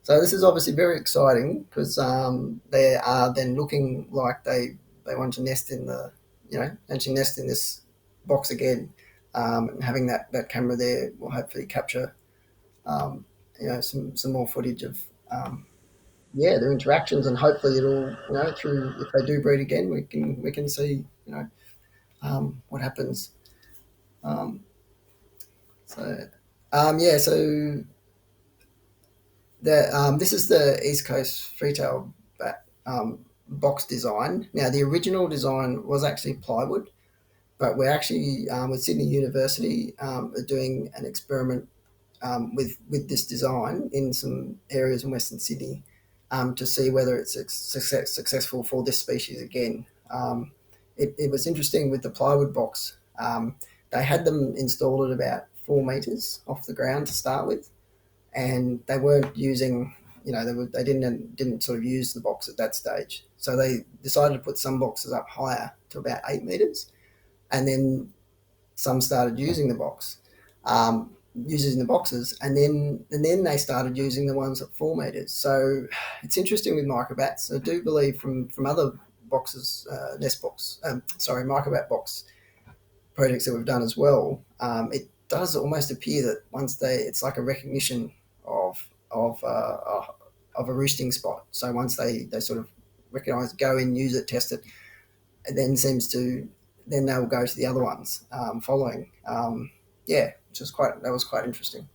So this is obviously very exciting because they are then looking like they want to nest in the actually nest in this box again, and having that camera there will hopefully capture some more footage of their interactions, and hopefully it'll through if they do breed again we can see what happens. Um, so so this is the East Coast Freetail box design. Now, the original design was actually plywood, but we're actually with Sydney University doing an experiment with this design in some areas in Western Sydney to see whether it's successful for this species again. It was interesting with the plywood box. They had them installed at about 4 meters off the ground to start with, and they weren't using, they didn't sort of use the box at that stage. So they decided to put some boxes up higher to about 8 meters, and then some started using the box, using the boxes, and then they started using the ones at 4 meters. So it's interesting with microbats. I do believe from other boxes, microbat box projects that we've done as well, it does almost appear that once it's like a recognition of a roosting spot. So once they sort of recognise, go in, use it, test it, it then they'll go to the other ones following. That was quite interesting.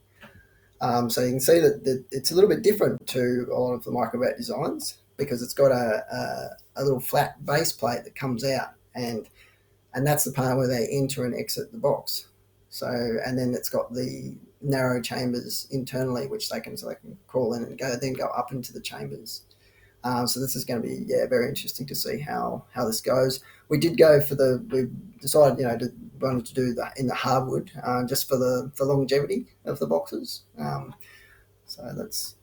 So you can see that it's a little bit different to a lot of the microbat designs because it's got a little flat base plate that comes out, and that's the part where they enter and exit the box. So, and then it's got the narrow chambers internally, which they can crawl in and go up into the chambers. So this is going to be very interesting to see how this goes. We did go we decided wanted to do that in the hardwood just for the longevity of the boxes. So that's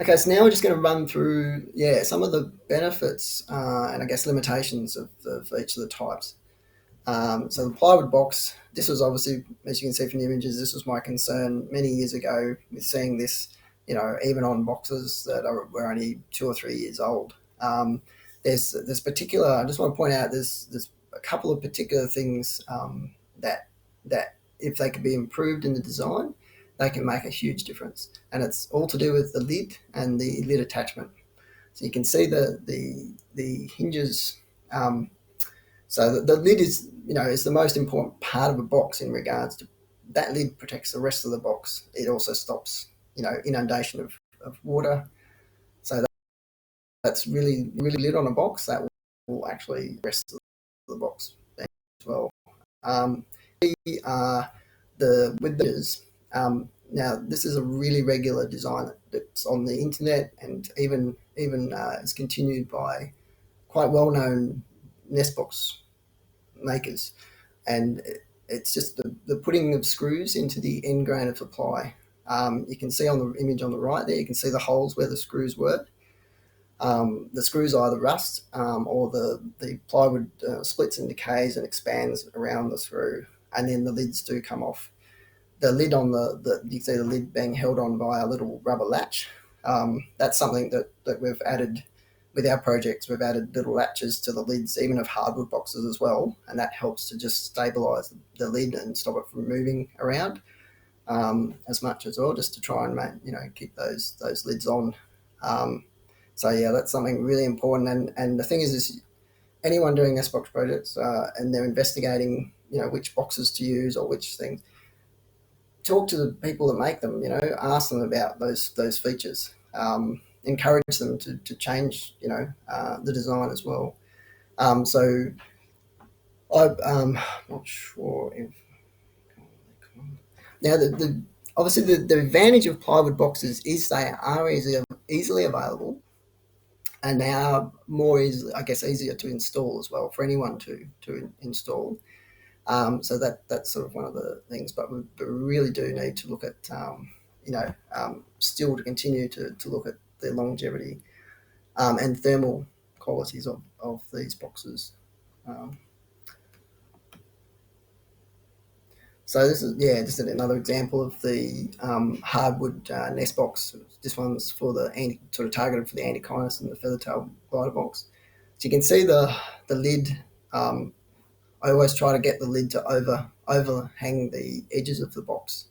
okay. So now we're just going to run through some of the benefits and I guess limitations of each of the types. So the plywood box, this was obviously, as you can see from the images, this was my concern many years ago with seeing this, even on boxes that were only 2 or 3 years old. There's particular, I just want to point out, there's a couple of particular things that if they could be improved in the design, they can make a huge difference. And it's all to do with the lid and the lid attachment. So you can see the hinges. So the lid is the most important part of a box in regards to that lid protects the rest of the box. It also stops inundation of water. So that's really lid on a box that will actually rest the box as well. With the now this is a really regular design that's on the internet and even is continued by quite well-known nest box makers, and it's just the putting of screws into the end grain of the ply. You can see on the image on the right there, you can see the holes where the screws were. The screws either rust or the plywood splits and decays and expands around the screw, and then the lids do come off. the lid on you can see the lid being held on by a little rubber latch. That's something that we've added with our projects. We've added little latches to the lids, even of hardwood boxes as well, and that helps to just stabilise the lid and stop it from moving around as much as well, just to try and keep those lids on. So yeah, that's something really important. And the thing is anyone doing nest box projects and they're investigating, which boxes to use or which things, talk to the people that make them. Ask them about those features. Encourage them to change, the design as well. So I'm not sure if now obviously the advantage of plywood boxes is they are easily available, and they are more easier to install as well for anyone to install. So that's sort of one of the things, but we really do need to look at still to continue to look at the longevity and thermal qualities of these boxes. So this is another example of the hardwood nest box. This one's for targeted for the anakinas and the feathertail glider box. So you can see the lid. I always try to get the lid to overhang the edges of the box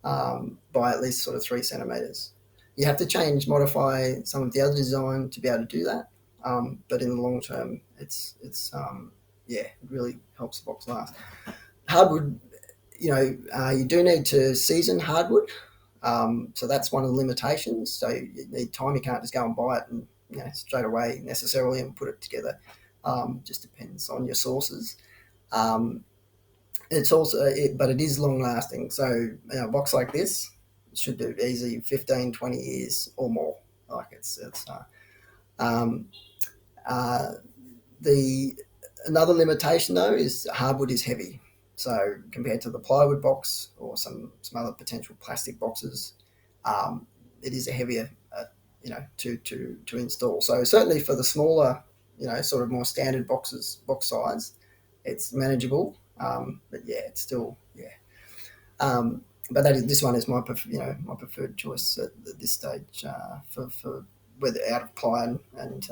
by at least sort of 3 centimeters. You have to modify some of the other design to be able to do that, but in the long term, it really helps the box last. Hardwood, you do need to season hardwood, so that's one of the limitations. So you need time. You can't just go and buy it and straight away necessarily and put it together. Just depends on your sources. It's also, but it is long lasting. So a box like this should do easy 15, 20 years or more. Another limitation though is hardwood is heavy. So compared to the plywood box or some other potential plastic boxes, it is a heavier, to install. So certainly for the smaller, sort of more standard box size, it's manageable. But yeah, it's still but this one is my preferred choice at this stage for whether out of ply and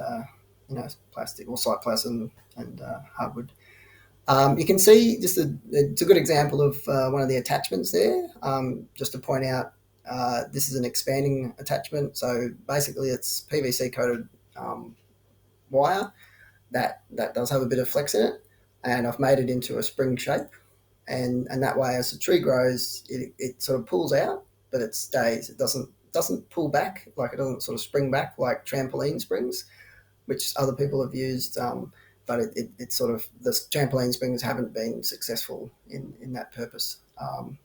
plastic or cytoplasm and hardwood. You can see it's a good example of one of the attachments there. Just to point out, this is an expanding attachment. So basically, it's PVC coated wire that does have a bit of flex in it, and I've made it into a spring shape. And that way, as the tree grows, it sort of pulls out, but it stays. It doesn't pull back, like it doesn't sort of spring back like trampoline springs, which other people have used. But it's sort of, the trampoline springs haven't been successful in that purpose.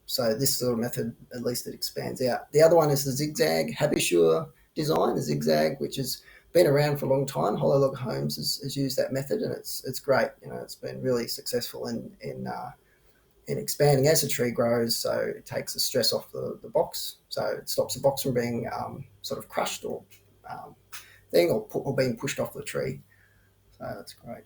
So this sort of method, at least it expands out. The other one is the zigzag Habisure design, the zigzag, which has been around for a long time. Hollow Log Homes has used that method, and it's great. It's been really successful in expanding as the tree grows. So it takes the stress off the box. So it stops the box from being sort of crushed or being pushed off the tree. So that's great.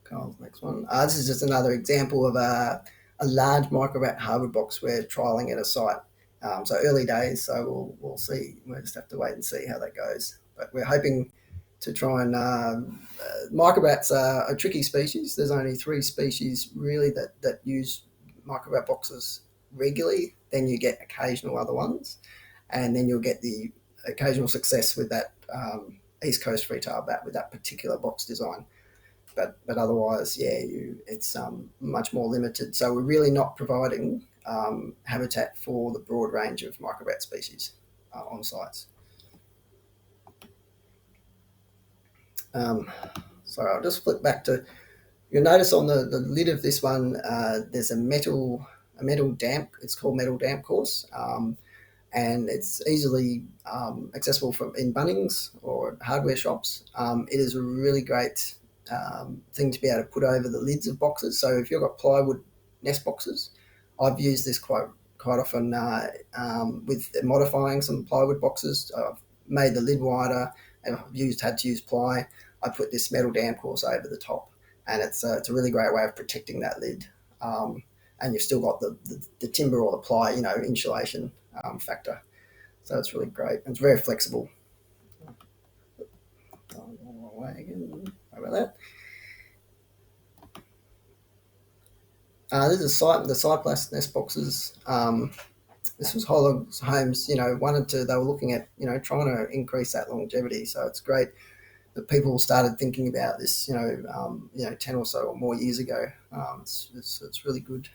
Carl's next one. This is just another example of a large micro-wrap hardwood box we're trialling at a site. So early days, so we'll see. We'll just have to wait and see how that goes. But we're hoping to try and micro-wraps are a tricky species. There's only 3 species really that use micro-wrap boxes regularly. Then you get occasional other ones, and then you'll get the occasional success with that East Coast Freetail bat with that particular box design. But otherwise, it's much more limited. So we're really not providing habitat for the broad range of micro-bat species on sites. So I'll just flip back to, you'll notice on the lid of this one, there's a metal damp. It's called metal damp course. And it's easily accessible in Bunnings or hardware shops. It is a really great thing to be able to put over the lids of boxes. So if you've got plywood nest boxes, I've used this quite often with modifying some plywood boxes. I've made the lid wider and I've had to use ply. I put this metal damp course over the top, and it's a really great way of protecting that lid. and you've still got the timber or the ply, insulation factor. So it's really great. It's very flexible. Sorry about that. This is the Cyplast nest boxes. This was Hollow Homes, they were looking at, trying to increase that longevity. So it's great that people started thinking about this, 10 or so or more years ago. It's really good.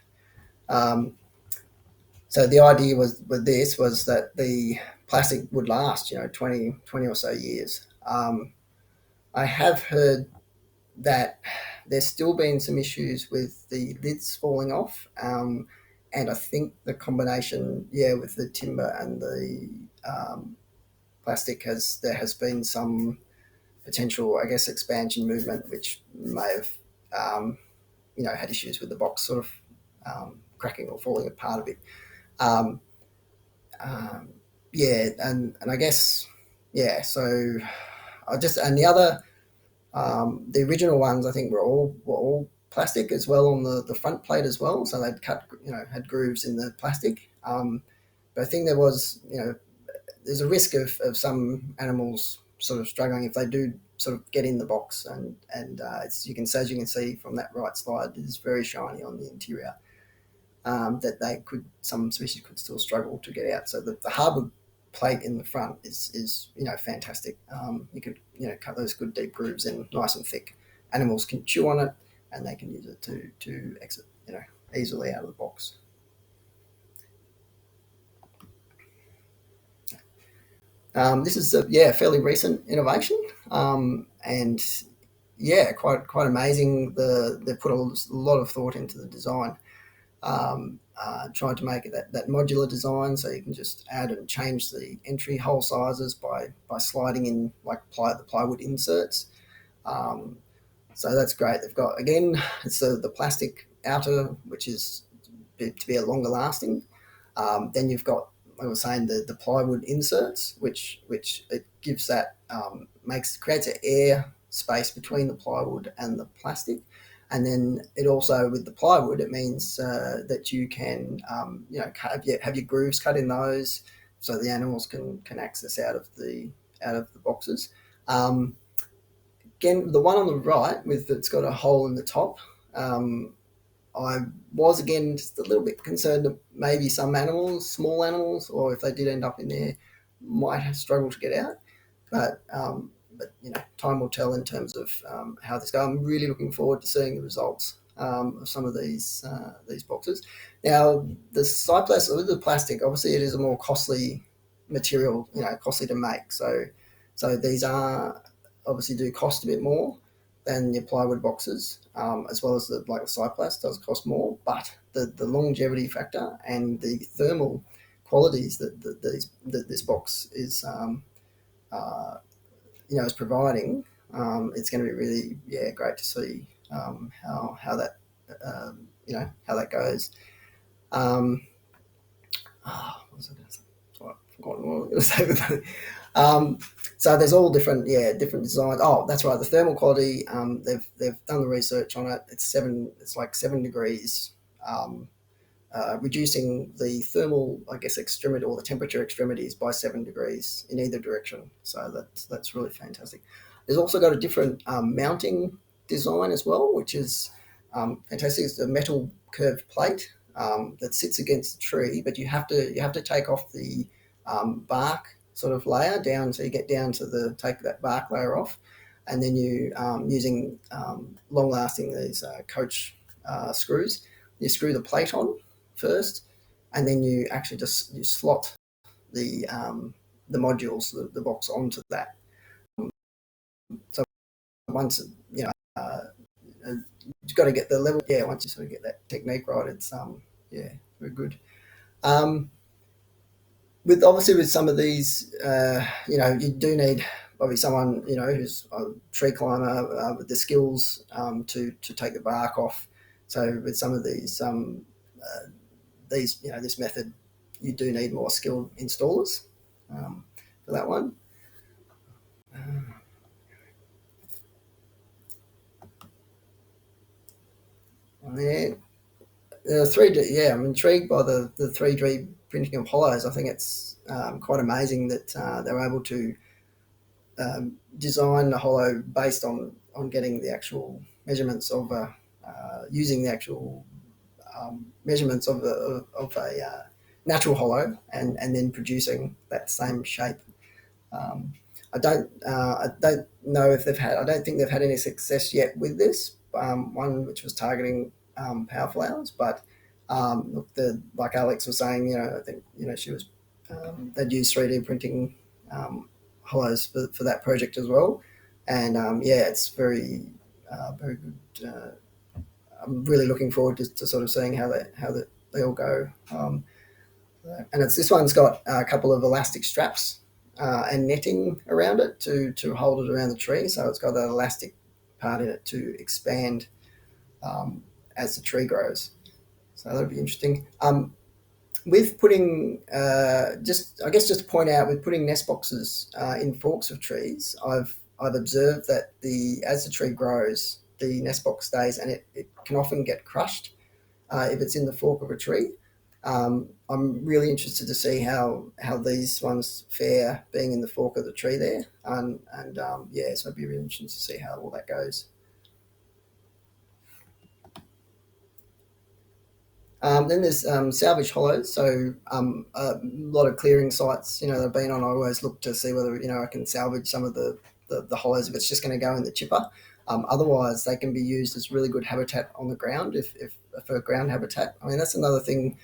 So the idea was that the plastic would last, 20 or so years. I have heard that there's still been some issues with the lids falling off. And I think the combination, with the timber and the plastic there has been some potential, I guess, expansion movement, which may have, had issues with the box sort of cracking or falling apart a bit. And I guess, so and the other, the original ones I think were all plastic as well on the front plate as well. So they'd had grooves in the plastic. But I think there was, there's a risk of some animals sort of struggling if they do sort of get in the box, and as you can see from that right slide, it is very shiny on the interior. That some species could still struggle to get out. So the hardwood plate in the front is fantastic. You could cut those good deep grooves in nice and thick. Animals can chew on it, and they can use it to exit easily out of the box. This is a fairly recent innovation, and quite amazing. They put a lot of thought into the design. Trying to make it that modular design, so you can just add and change the entry hole sizes by sliding in the plywood inserts. So that's great. They've got, again, it's the plastic outer, which is to be a longer lasting. Then you've got, like I was saying, the plywood inserts, which it gives that creates an air space between the plywood and the plastic. And then it also, with the plywood, it means that you can have your grooves cut in those, so the animals can access out of the boxes. Again, the one on the right it's got a hole in the top. I was, again, just a little bit concerned that maybe some animals, small animals, or if they did end up in there, might have struggled to get out. But time will tell in terms of how this goes. I'm really looking forward to seeing the results of some of these boxes. Now, the Cyplast, with the plastic, obviously it is a more costly material, costly to make. So these are obviously do cost a bit more than your plywood boxes, as well as the Cyplast does cost more. But the longevity factor and the thermal qualities that this box is is providing, it's going to be really great to see how that how that goes. What was I going to say? Sorry, I've forgotten what I was going to say with that. So there's all different designs. Oh, that's right. The thermal quality, they've done the research on it. It's like 7 degrees. Reducing the thermal, I guess, extremity or the temperature extremities by 7 degrees in either direction. So that's really fantastic. There's also got a different mounting design as well, which is fantastic. It's a metal curved plate that sits against the tree, but you have to take off the bark sort of layer down, so you get down to take that bark layer off, and then you using long-lasting these coach screws, you screw the plate on first, and then you actually you slot the modules, the box onto that. So once you've got to get the level. Once you sort of get that technique right, it's very good. With some of these, you do need probably someone who's a tree climber with the skills to take the bark off. So with some of these this method, you do need more skilled installers for that one. 3D, yeah, I'm intrigued by the 3D printing of hollows. I think it's quite amazing that they were able to design the hollow based on getting the actual measurements of using the actual measurements of a natural hollow and then producing that same shape. I don't know if they've had. I don't think they've had any success yet with this. One which was targeting Powerflowers, but look, like Alex was saying, I think she was they'd use 3D printing hollows for that project as well, and yeah, it's very very good. I'm really looking forward to sort of seeing how they all go. And this one's got a couple of elastic straps and netting around it to hold it around the tree. So it's got that elastic part in it to expand as the tree grows. So that'll be interesting. With putting, just to point out, with putting nest boxes in forks of trees, I've observed that as the tree grows, the nest box stays, and it can often get crushed if it's in the fork of a tree. I'm really interested to see how these ones fare being in the fork of the tree there, and yeah, so I'd be really interested to see how all that goes. Then there's salvage hollows. So a lot of clearing sites, that I've been on, I always look to see whether I can salvage some of the hollows if it's just going to go in the chipper. Otherwise, they can be used as really good habitat on the ground if for ground habitat. I mean, that's another thing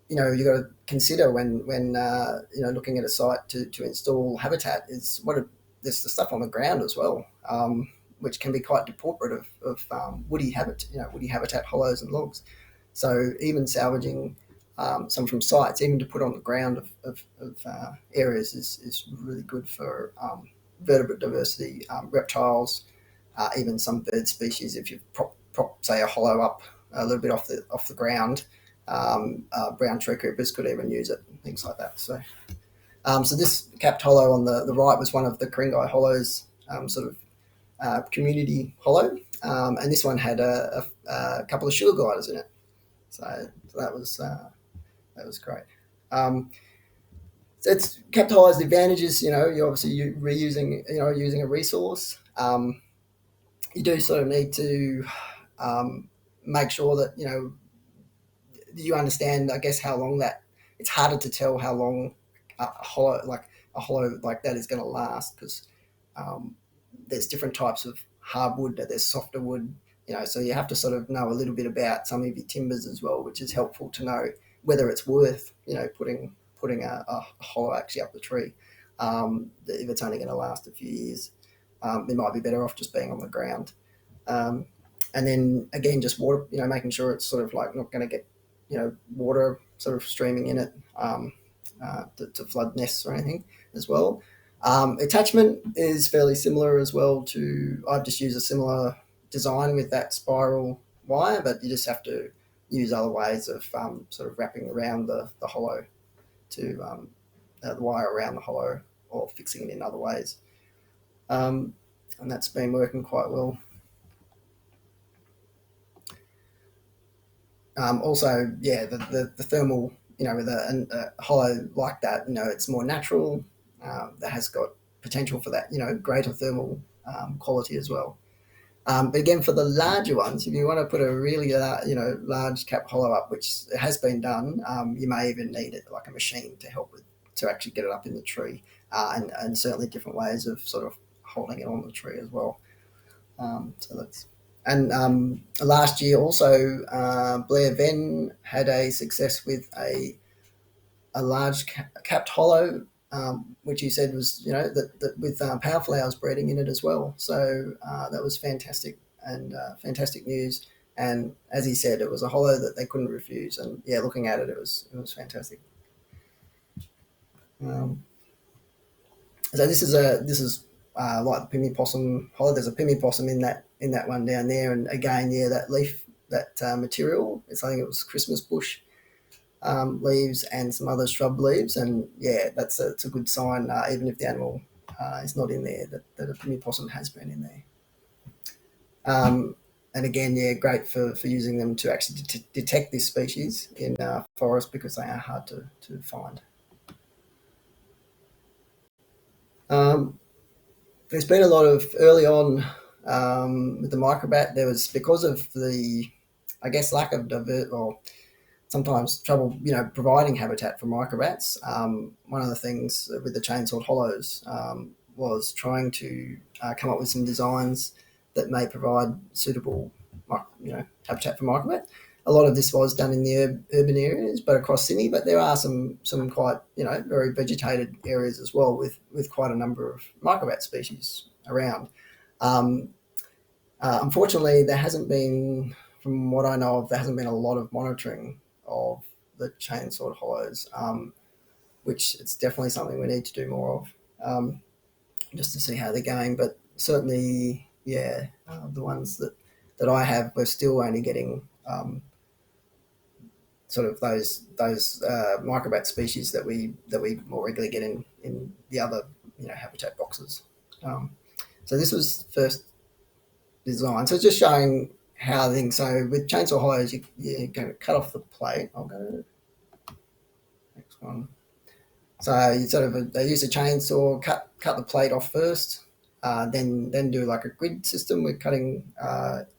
you've got to consider when looking at a site to install habitat is there's the stuff on the ground as well, which can be quite deportable of woody habitat hollows and logs. So even salvaging some from sites, even to put on the ground of areas, is really good for vertebrate diversity, reptiles, even some bird species. If you prop say a hollow up a little bit off the ground, brown tree creepers could even use it, and things like that. So, so this capped hollow on the right was one of the Kringai hollows, sort of community hollow, and this one had a couple of sugar gliders in it. So that was great. So it's capped hollows. The advantages, you're obviously reusing, using a resource. You do sort of need to make sure that you understand, I guess, how long that. It's harder to tell how long a hollow like that is going to last, because there's different types of hardwood. There's softer wood. So you have to sort of know a little bit about some of your timbers as well, which is helpful to know whether it's worth, putting a hollow actually up the tree. If it's only going to last a few years, it might be better off just being on the ground. And then again, just water, making sure it's sort of like not going to get, water sort of streaming in it to flood nests or anything as well. Attachment is fairly similar as well I've just used a similar design with that spiral wire, but you just have to use other ways of sort of wrapping around the hollow to the wire around the hollow, or fixing it in other ways, and that's been working quite well. Also, yeah, the thermal, with a hollow like that, it's more natural. That has got potential for that, greater thermal quality as well. But again, for the larger ones, if you want to put a really large cap hollow up, which has been done, you may even need it like a machine to actually get it up in the tree, and certainly different ways of sort of holding it on the tree as well. So that's. And last year also, Blair Venn had a success with a large capped hollow, which he said was, that with Powerflowers breeding in it as well. So that was fantastic, and fantastic news. And as he said, it was a hollow that they couldn't refuse. And yeah, looking at it, it was fantastic. So this is like the pygmy possum hollow. There's a pygmy possum in that one down there, and again, yeah, that leaf, that material. I think it was Christmas bush leaves and some other shrub leaves, and yeah, it's a good sign, even if the animal is not in there, that a pygmy possum has been in there. and again, yeah, great for using them to actually detect this species in forest because they are hard to find. There's been a lot of early on with the microbat. There was because of the, I guess, lack of or sometimes trouble, providing habitat for microbats. One of the things with the chainsaw hollows was trying to come up with some designs that may provide suitable, habitat for microbat. A lot of this was done in the urban areas, but across Sydney. But there are some quite, very vegetated areas as well with quite a number of microbat species around. Unfortunately, there hasn't been, from what I know of, there hasn't been a lot of monitoring of the chainsaw hollows, which it's definitely something we need to do more of, just to see how they're going. But certainly, yeah, the ones that I have, we're still only getting sort of those microbat species that we more regularly get in the other habitat boxes. So this was first design. So it's just showing how things. So with chainsaw hollows, you're going to cut off the plate. I'll go to the next one. So you they use a chainsaw, cut the plate off first, then do like a grid system with cutting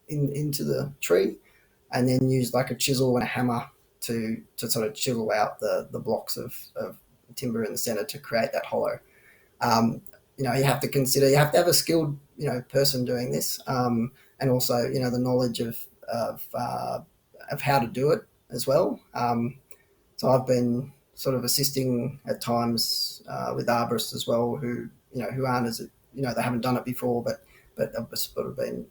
into the tree, and then use like a chisel and a hammer to sort of chisel out the blocks of timber in the center to create that hollow. You have to consider, you have to have a skilled person doing this, and also the knowledge of how to do it as well. So I've been sort of assisting at times with arborists as well, who aren't as they haven't done it before, but I've sort of been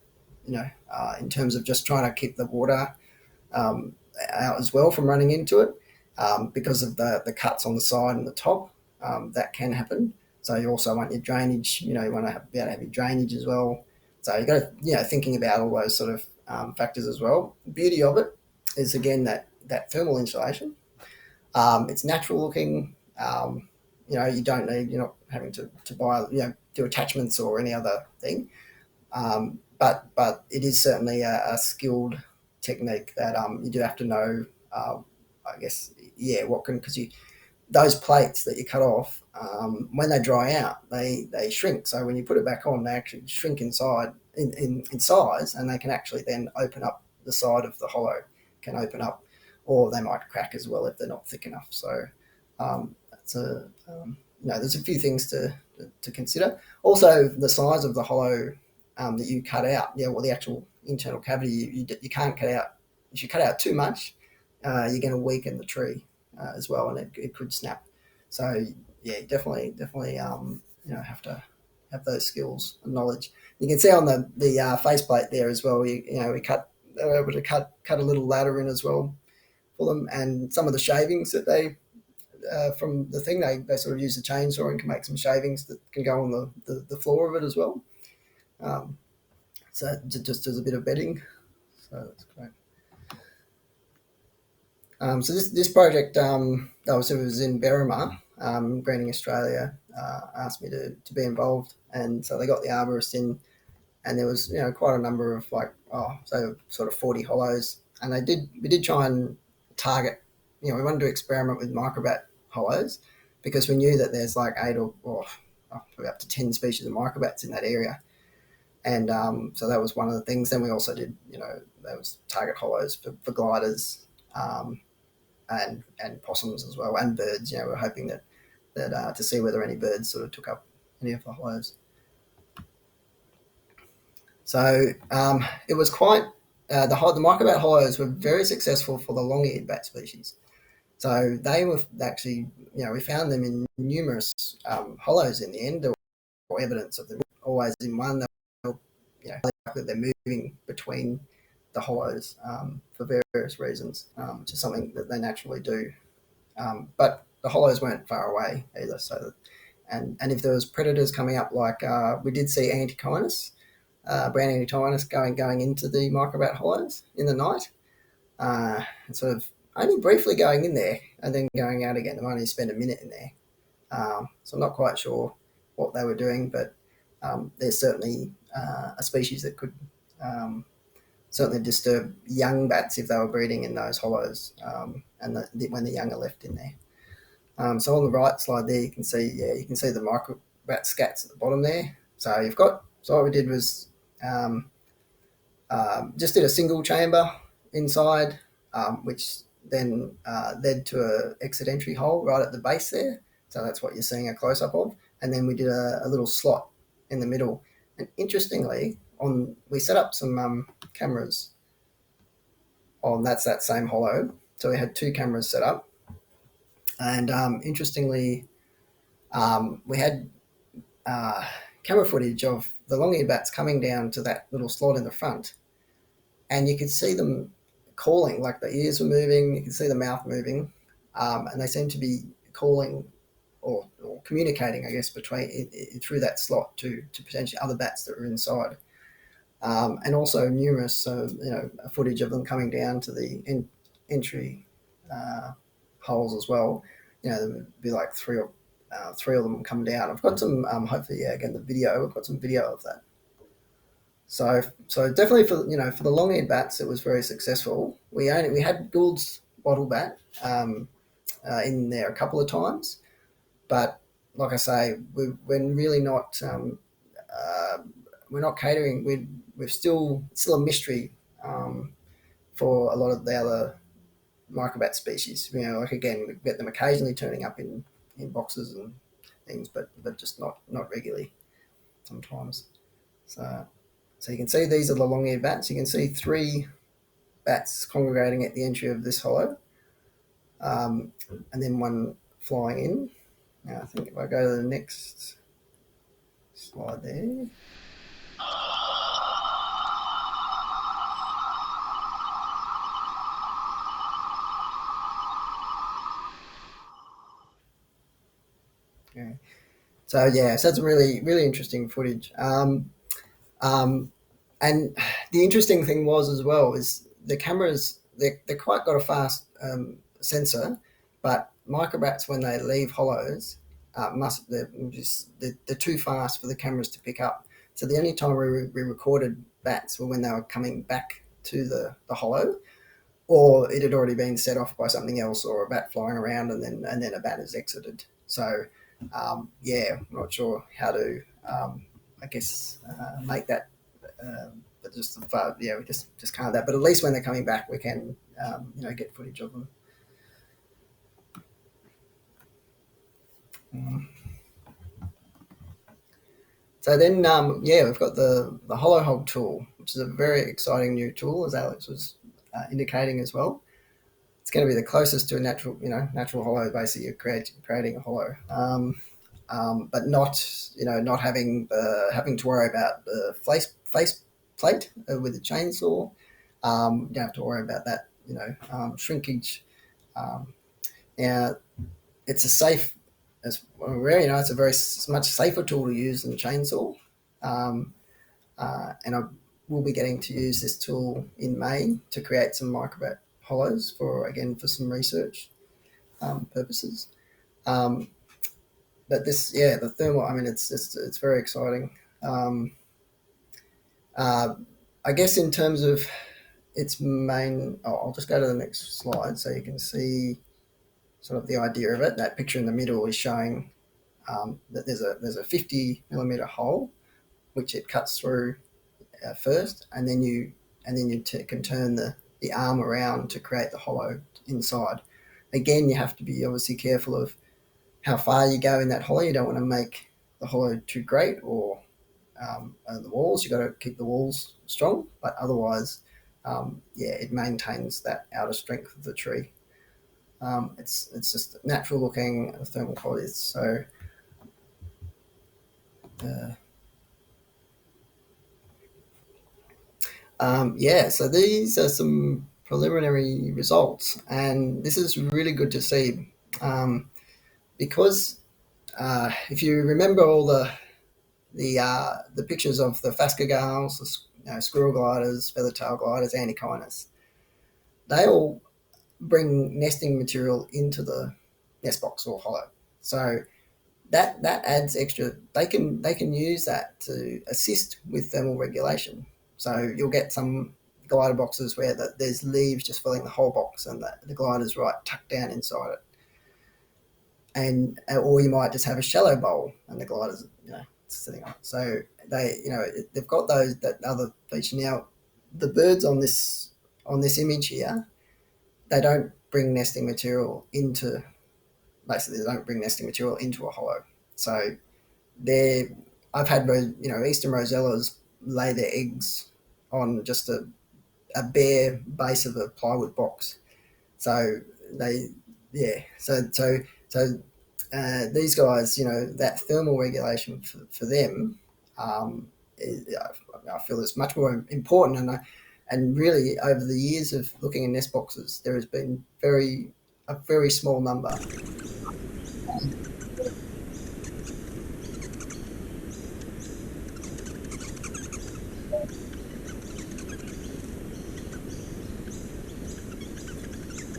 in terms of just trying to keep the water out as well from running into it, because of the cuts on the side and the top. That can happen. So you also want your drainage. You want to be able to have your drainage as well. So you got to thinking about all those sort of factors as well. The beauty of it is again that thermal insulation. It's natural looking. You don't need. You're not having to buy do attachments or any other thing. But it is certainly a skilled technique that you do have to know. I guess what can, because those plates that you cut off, when they dry out, they shrink. So when you put it back on, they actually shrink inside in size, and they can actually then open up the side of the hollow, can open up, or they might crack as well if they're not thick enough. So that's there's a few things to consider. Also, the size of the hollow that you cut out, the actual internal cavity, you can't cut out. If you cut out too much, you're going to weaken the tree as well, and it could snap. So definitely have to have those skills and knowledge. You can see on the faceplate there as well. We were able to cut a little ladder in as well for them, and some of the shavings that they from the thing they sort of use the chainsaw and can make some shavings that can go on the floor of it as well. So just as a bit of bedding. So that's great. So this project, it was in Berrimah. Greening Australia asked me to be involved, and so they got the arborist in, and there was quite a number of sort of 40 hollows, and we did try and target. We wanted to experiment with microbat hollows because we knew that there's like 8 or up to 10 species of microbats in that area. And so that was one of the things. Then we also did, there was target hollows for gliders and possums as well, and birds. We're hoping that to see whether any birds sort of took up any of the hollows. So it was quite, the microbat hollows were very successful for the long-eared bat species. So they were actually, we found them in numerous hollows in the end, or evidence of them always in one. They're moving between the hollows for various reasons, which is something that they naturally do. But the hollows weren't far away either. So, and if there was predators coming up, like we did see anakinas, brown anakinas going into the microbat hollows in the night, and sort of only briefly going in there and then going out again. They only spent a minute in there, so I'm not quite sure what they were doing, but there's certainly a species that could certainly disturb young bats if they were breeding in those hollows, and when the young are left in there. So on the right slide there, you can see the microbat scats at the bottom there. So what we did was just did a single chamber inside, which then led to a exit entry hole right at the base there. So that's what you're seeing a close up of. And then we did a little slot in the middle. And interestingly, we set up some cameras on that same hollow. So we had 2 cameras set up. And interestingly, we had camera footage of the long-eared bats coming down to that little slot in the front, and you could see them calling, like the ears were moving, you could see the mouth moving, and they seemed to be calling or communicating, I guess, through that slot to potentially other bats that were inside, and also numerous footage of them coming down to the entry holes as well. There would be like three of them come down. I've got some, hopefully, again, the video. I've got some video of that. So definitely for the long-eared bats, it was very successful. We had Gould's bottle bat in there a couple of times, but like I say, we're really not we're not catering. We're still a mystery for a lot of the other microbat species. Like again, we get them occasionally turning up in boxes and things, but just not regularly sometimes. So you can see these are the long-eared bats. You can see 3 bats congregating at the entry of this hollow, and then one flying in. Now I think if I go to the next slide there. Okay. So that's really, really interesting footage. And the interesting thing was as well is the cameras, they're quite got a fast sensor, but microbats, when they leave hollows, they're too fast for the cameras to pick up. So the only time we recorded bats were when they were coming back to the hollow, or it had already been set off by something else, or a bat flying around and then a bat has exited. So I'm not sure how to make that, but just we just can't that. But at least when they're coming back, we can get footage of them. So then we've got the hollow hog tool, which is a very exciting new tool, as Alex was indicating as well. It's going to be the closest to a natural hollow. Basically, you're creating a hollow, but not having to worry about the face plate with the chainsaw. You don't have to worry about that, shrinkage. Now, it's a safe, it's a very much safer tool to use than a chainsaw. And I will be getting to use this tool in May to create some microbat hollows for some research purposes. But this, the thermal, it's very exciting. I guess in terms of its main, I'll just go to the next slide so you can see sort of the idea of it. That picture in the middle is showing that there's a 50 millimeter hole which it cuts through first, and then you can turn the arm around to create the hollow inside. Again, you have to be obviously careful of how far you go in that hollow. You don't want to make the hollow too great, or the walls. You've got to keep the walls strong, but otherwise, it maintains that outer strength of the tree. It's just natural looking thermal qualities. So so these are some preliminary results, and this is really good to see, because if you remember all the pictures of the phascugales, squirrel gliders, feather-tail gliders, anakinas, they all bring nesting material into the nest box or hollow. So that adds extra. They can use that to assist with thermal regulation. So you'll get some glider boxes where there's leaves just filling the whole box, and the glider's right tucked down inside it. And or you might just have a shallow bowl and the glider's sitting on it. So they've got that other feature. Now the birds on this image here, they don't bring nesting material into a hollow. So I've had eastern rosellas lay their eggs on just a bare base of a plywood box. So these guys, that thermal regulation for them, I feel is much more important. And really, over the years of looking in nest boxes, there has been a very small number.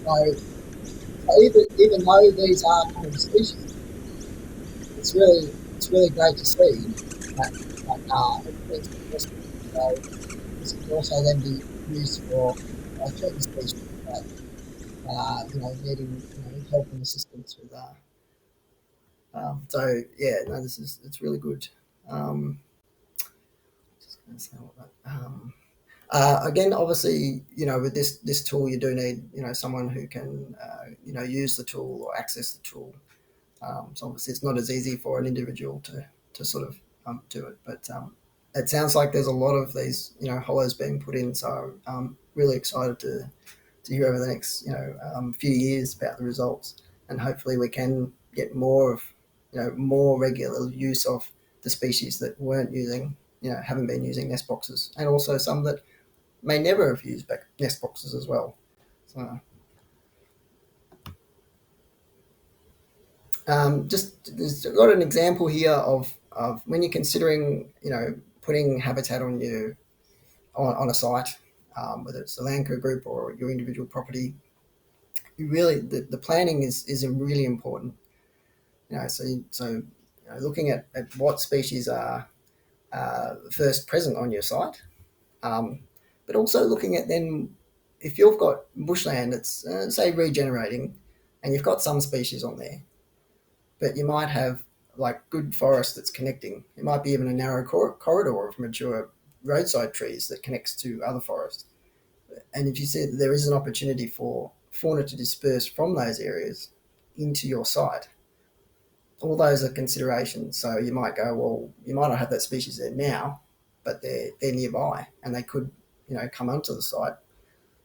So even though these are common species, it's really great to see that so this can also then be used for certain species that needing help and assistance with that. It's really good. Just going to say all that. Again, obviously, with this tool, you do need someone who can use the tool or access the tool. So obviously, it's not as easy for an individual to sort of do it. But it sounds like there's a lot of these hollows being put in. So I'm really excited to hear over the next few years about the results, and hopefully we can get more regular use of the species that haven't been using nest boxes, and also some that may never have used nest boxes as well. So there's got an example here of when you're considering putting habitat on a site, whether it's the Landco group or your individual property. The planning is really important. So looking at what species are first present on your site, but also looking at then if you've got bushland that's say regenerating, and you've got some species on there, but you might have like good forest that's connecting. It might be even a narrow corridor of mature roadside trees that connects to other forest. And if you see that there is an opportunity for fauna to disperse from those areas into your site, all those are considerations. So you might go, well, you might not have that species there now, but they're nearby, and they could come onto the site,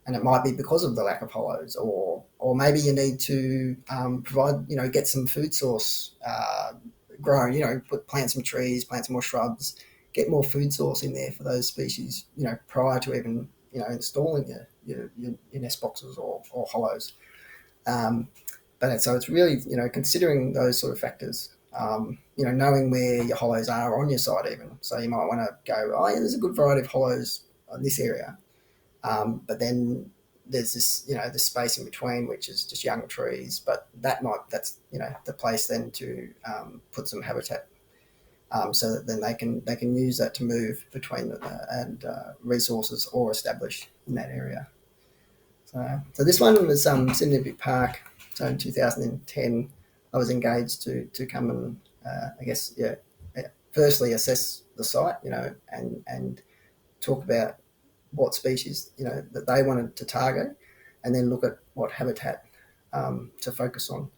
and it might be because of the lack of hollows, or maybe you need to provide get some food source grown, plant some trees, plant some more shrubs, get more food source in there for those species prior to even installing your nest boxes or hollows. But so it's really considering those sort of factors, knowing where your hollows are on your site even. So you might want to go, oh yeah, there's a good variety of hollows in this area, but then there's this space in between which is just young trees, but that's the place then to put some habitat, so that then they can use that to move between and resources or establish in that area. So this one was Sydney Olympic Park. So in 2010, I was engaged to come and firstly assess the site, and talk about what species that they wanted to target, and then look at what habitat to focus on.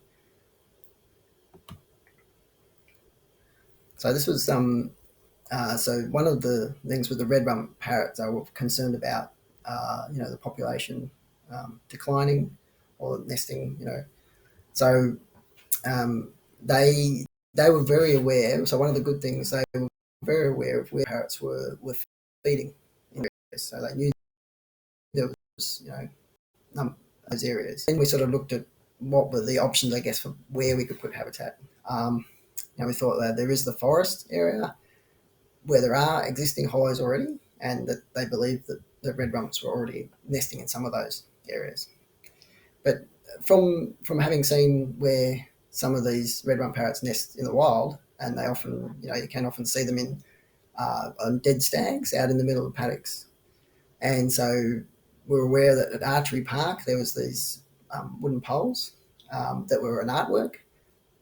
So this was so one of the things with the red rump parrots, they were concerned about the population declining or nesting. So they were very aware. So one of the good things, they were very aware of where parrots were feeding in areas. So they knew there was those areas. Then we sort of looked at what were the options, I guess, for where we could put habitat. We thought that there is the forest area where there are existing hollows already, and that they believe that the red rumps were already nesting in some of those areas. But from having seen where some of these red rump parrots nest in the wild, and they often, you can often see them on dead stags out in the middle of paddocks. And so we were aware that at Archery Park there was these wooden poles that were an artwork.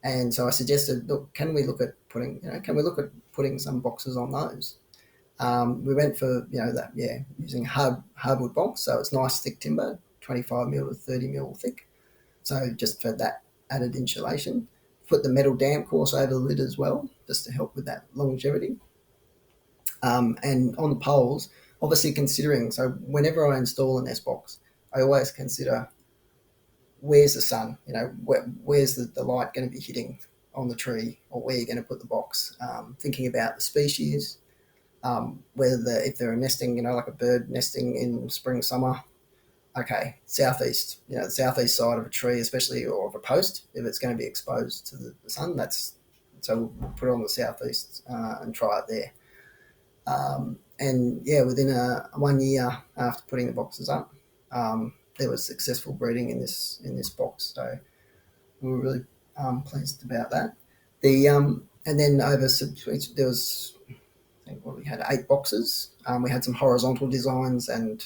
And so I suggested, look, can we look at putting some boxes on those? We went for using hardwood box, so it's nice thick timber, 25 mil to 30 mil thick. So just for that added insulation, put the metal damp course over the lid as well, just to help with that longevity. And on the poles, obviously considering, so whenever I install a nest box, I always consider where's the sun, where's the light going to be hitting on the tree, or where you're going to put the box. Thinking about the species, if they're nesting, like a bird nesting in spring, summer, okay, southeast, the southeast side of a tree, especially, or of a post, if it's going to be exposed to the sun, so we'll put it on the southeast and try it there. Within 1 year after putting the boxes up, there was successful breeding in this box, so we were really pleased about that. And then there was, I think, we had 8 boxes. We had some horizontal designs and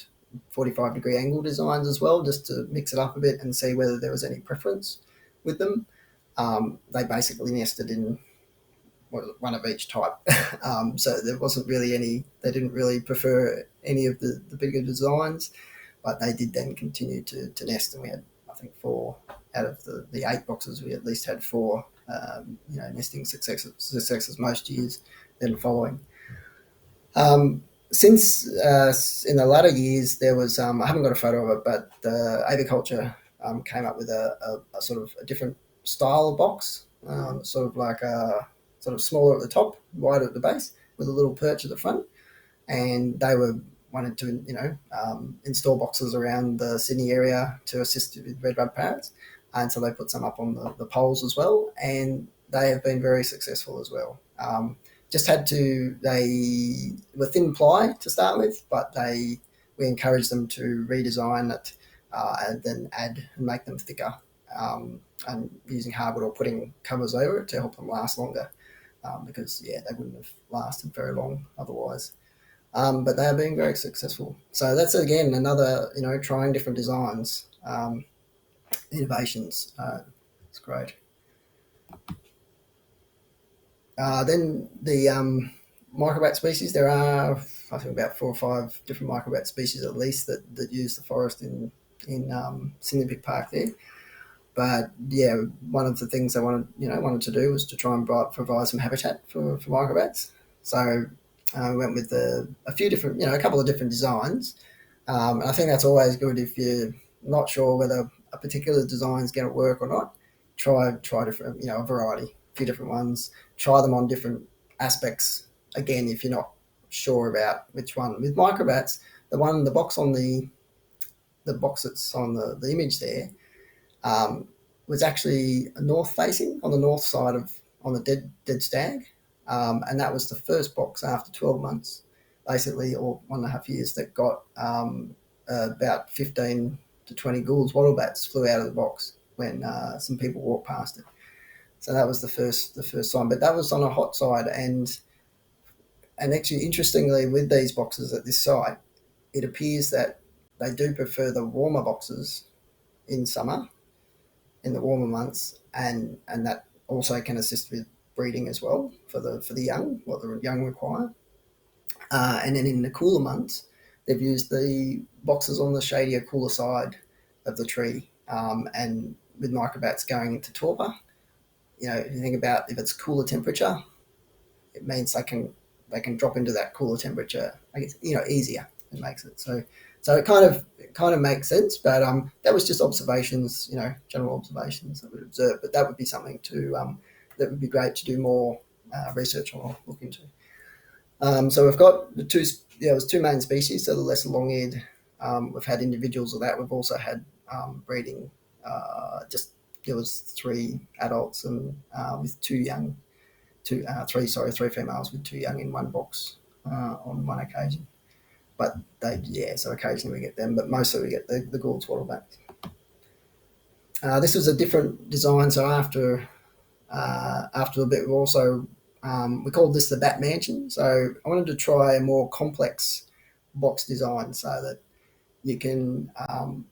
45-degree angle designs as well, just to mix it up a bit and see whether there was any preference with them. They basically nested in one of each type, so there wasn't really any. They didn't really prefer any of the bigger designs, but they did then continue to nest, and we had, I think, 4 out of the 8 boxes. We at least had 4 nesting successes most years then following. Since in the latter years, there was, I haven't got a photo of it, but aviculture came up with a sort of a different style of box, sort of like a sort of smaller at the top, wider at the base, with a little perch at the front. And they wanted to, install boxes around the Sydney area to assist with redbud parrots. And so they put some up on the poles as well, and they have been very successful as well. They were thin ply to start with, but we encouraged them to redesign it and then add and make them thicker, and using hardwood or putting covers over it to help them last longer, because they wouldn't have lasted very long otherwise. But they are being very successful. So that's, again, another, trying different designs, innovations. It's great. Then the microbat species, there are, I think, about 4 or 5 different microbat species at least that use the forest in Sydney Big Park there. But one of the things I wanted to do was to try and provide some habitat for microbats. So we went with a couple of different designs. And I think that's always good if you're not sure whether a particular design is going to work or not. Try different, a variety, a few different ones. Try them on different aspects. Again, if you're not sure about which one. With microbats, the box that's on the image there was actually north facing, on the north side on the dead stag, and that was the first box after 12 months, basically, or 1.5 years, that got about 15 to 20 Gould's wattle bats flew out of the box when some people walked past it. So that was the first sign, but that was on a hot side, and actually, interestingly, with these boxes at this site, it appears that they do prefer the warmer boxes in summer, in the warmer months, and that also can assist with breeding as well for the young, what the young require. And then in the cooler months, they've used the boxes on the shadier, cooler side of the tree, and with microbats going into torpor. If you think about, if it's cooler temperature, it means they can drop into that cooler temperature, I guess, easier. It makes it so it kind of makes sense. But that was just observations, general observations that we'd observe. But that would be something that would be great to do more research on or look into. So we've got there's 2 main species. So the lesser long-eared, we've had individuals of that. We've also had breeding. There was 3 adults and with 2 young, 3 females with 2 young in one box on one occasion. But so occasionally we get them, but mostly we get the Gould's wattlebats. This was a different design. So after a bit, we also we called this the Bat Mansion. So I wanted to try a more complex box design so that you can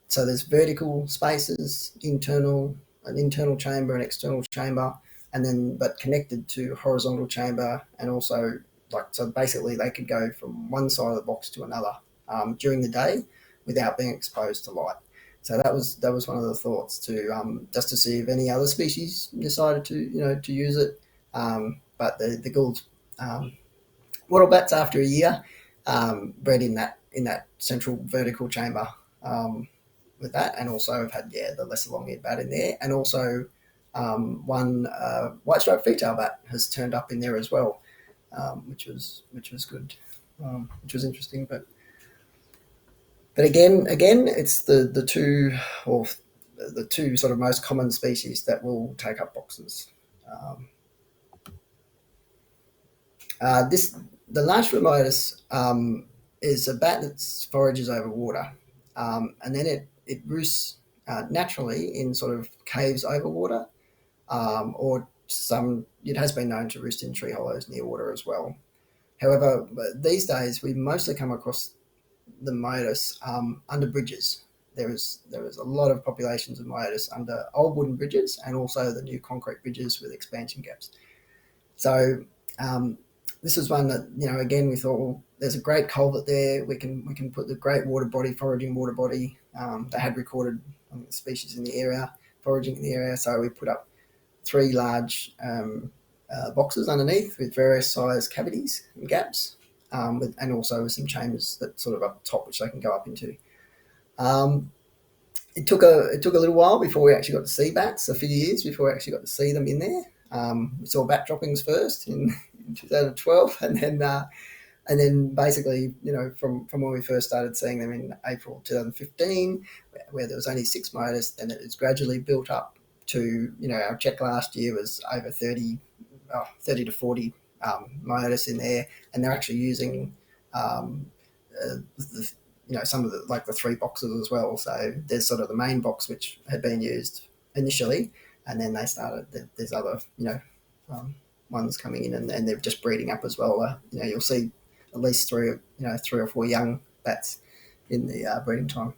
so there's vertical spaces, an internal chamber, an external chamber, and then but connected to horizontal chamber, and also so basically they could go from one side of the box to another during the day without being exposed to light. So that was one of the thoughts to just to see if any other species decided to use it. But the Gould's wattle bats after a year bred in that central vertical chamber with that, and also I've had the lesser long-eared bat in there, and also one white striped Freetail bat has turned up in there as well, which was good, which was interesting. But again, it's the two sort of most common species that will take up boxes. The large-foot Myotis is a bat that forages over water, and then it roosts naturally in sort of caves over water, or it has been known to roost in tree hollows near water as well. However, these days we mostly come across the Myotis under bridges. There is a lot of populations of Myotis under old wooden bridges, and also the new concrete bridges with expansion gaps. So this was one that again we thought, well, there's a great culvert there. We can put the great foraging water body. They had recorded species in the area, foraging in the area, so we put up 3 large boxes underneath with various size cavities and gaps, and also with some chambers that sort of up top which they can go up into. It took a little while before we actually got to see bats, a few years before we actually got to see them in there. We saw bat droppings first in 2012, and then basically from when we first started seeing them in April 2015, where there was only 6 Myotis, then it was gradually built up to our check last year was over 30 to 40 Myotis in there, and they're actually using some of the 3 boxes as well. So there's sort of the main box which had been used initially, and then they started. There's other ones coming in, and they're just breeding up as well. You'll see at least 3 or 4 young bats in the breeding time.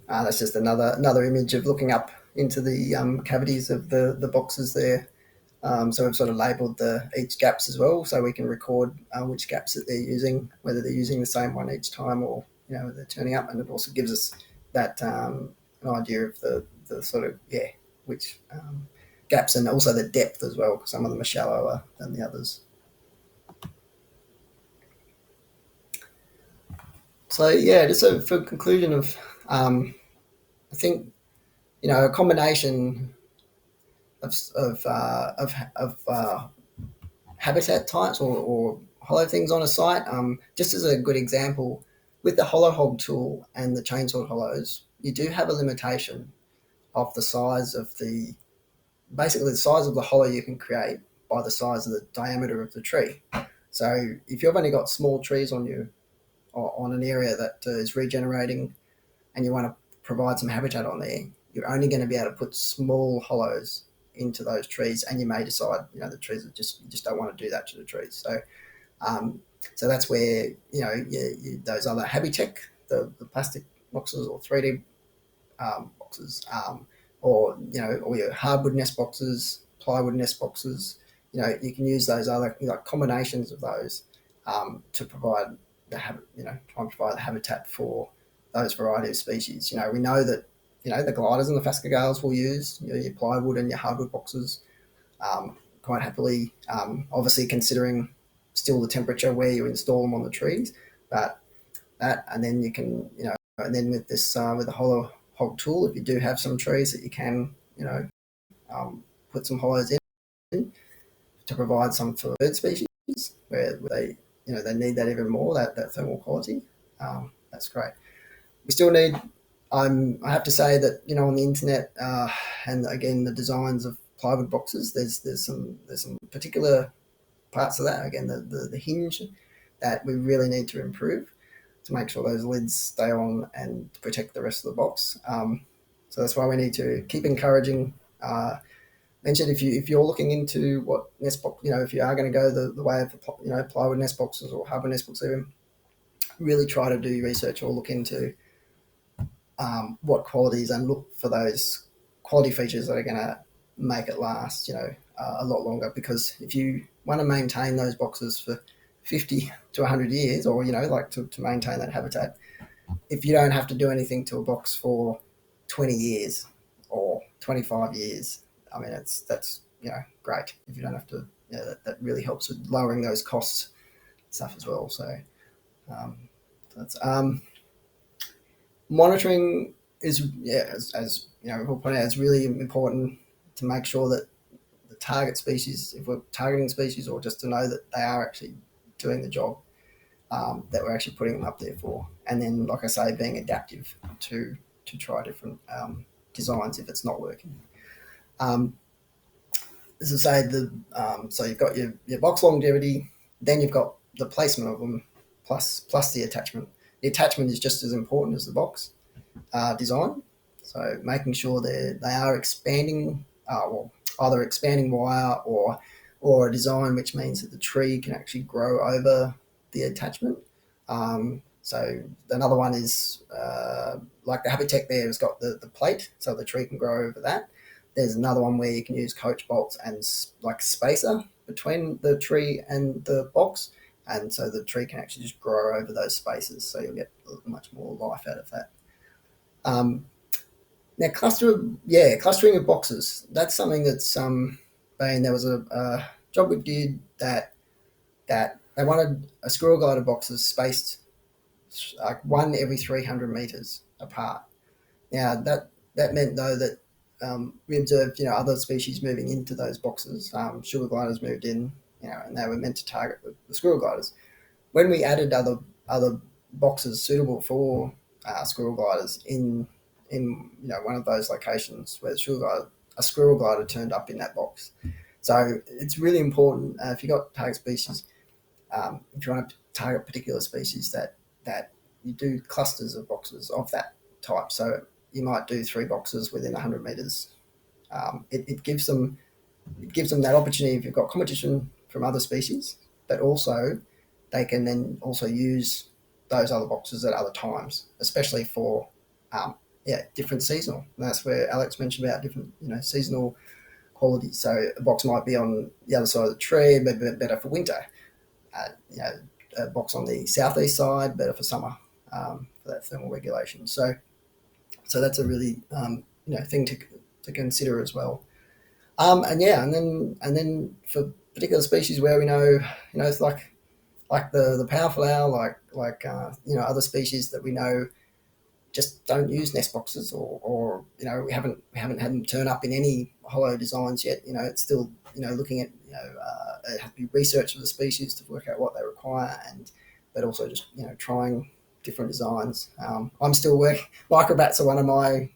That's just another image of looking up into the cavities of the boxes there. So we've sort of labelled each gaps as well, so we can record which gaps that they're using, whether they're using the same one each time or they're turning up, and it also gives us that an idea of the sort of which gaps, and also the depth as well, because some of them are shallower than the others. So just for conclusion of I think a combination of habitat types or hollow things on a site. Just as a good example, with the hollow hog tool and the chainsaw hollows, you do have a limitation of the size of the hollow you can create by the size of the diameter of the tree. So if you've only got small trees on an area that is regenerating, and you want to provide some habitat on there, you're only going to be able to put small hollows into those trees, and you may decide the trees you just don't want to do that to the trees. So that's where those other Habitech, the plastic boxes or 3D boxes, or your hardwood nest boxes, plywood nest boxes, you can use those other combinations of those to provide try and provide the habitat for those variety of species. We know that the gliders and the phascugales will use your plywood and your hardwood boxes quite happily, obviously considering still the temperature where you install them on the trees, but that, and then you can and then with this with the hollow hog tool, if you do have some trees that you can put some hollows in to provide some for bird species where they they need that even more, that thermal quality. That's great. We still need, I have to say that on the internet and again the designs of plywood boxes, there's some particular parts of that, again the hinge, that we really need to improve to make sure those lids stay on and protect the rest of the box. So that's why we need to keep encouraging mentioned, if you're looking into what nest box, if you are going to go the way of the, plywood nest boxes or hardwood nest boxes, even, really try to do research or look into what qualities and look for those quality features that are going to make it last, a lot longer. Because if you want to maintain those boxes for 50 to 100 years, or to maintain that habitat, if you don't have to do anything to a box for 20 years or 25 years, I mean, that's great. If you don't have to, that really helps with lowering those costs stuff as well. So that's monitoring is, as we'll point out, it's really important to make sure that the target species, if we're targeting species, or just to know that they are actually doing the job that we're actually putting them up there for. And then, like I say, being adaptive to try different designs if it's not working. As I say, so you've got your box longevity, then you've got the placement of them, plus the attachment. The attachment is just as important as the box design. So making sure they are expanding, either expanding wire or a design which means that the tree can actually grow over the attachment. So another one is like the Habitat there has got the plate, so the tree can grow over that. There's another one where you can use coach bolts and like spacer between the tree and the box, and so the tree can actually just grow over those spaces, so you'll get much more life out of that. Now, clustering of boxes, that's something that's there was a job we did that they wanted a squirrel glider boxes spaced like one every 300 meters apart. Now that meant though that we observed other species moving into those boxes. Sugar gliders moved in, and they were meant to target the squirrel gliders. When we added other boxes suitable for squirrel gliders in one of those locations where a squirrel glider turned up in that box. So it's really important if you've got target species, if you want to target particular species, that you do clusters of boxes of that type. So you might do 3 boxes within 100 meters. It gives them that opportunity if you've got competition from other species, but also they can then also use those other boxes at other times, especially for different seasonal. And that's where Alex mentioned about different seasonal qualities. So a box might be on the other side of the tree, but better for winter. A box on the southeast side, better for summer, for that thermal regulation. So that's a really thing to consider as well. And then for particular species where we know it's like the Powerflower, like other species that we know just don't use nest boxes, or we haven't had them turn up in any hollow designs yet. It's still looking at it has to be research of the species to work out what they require, but also just trying different designs. I'm still working. Microbats are one of my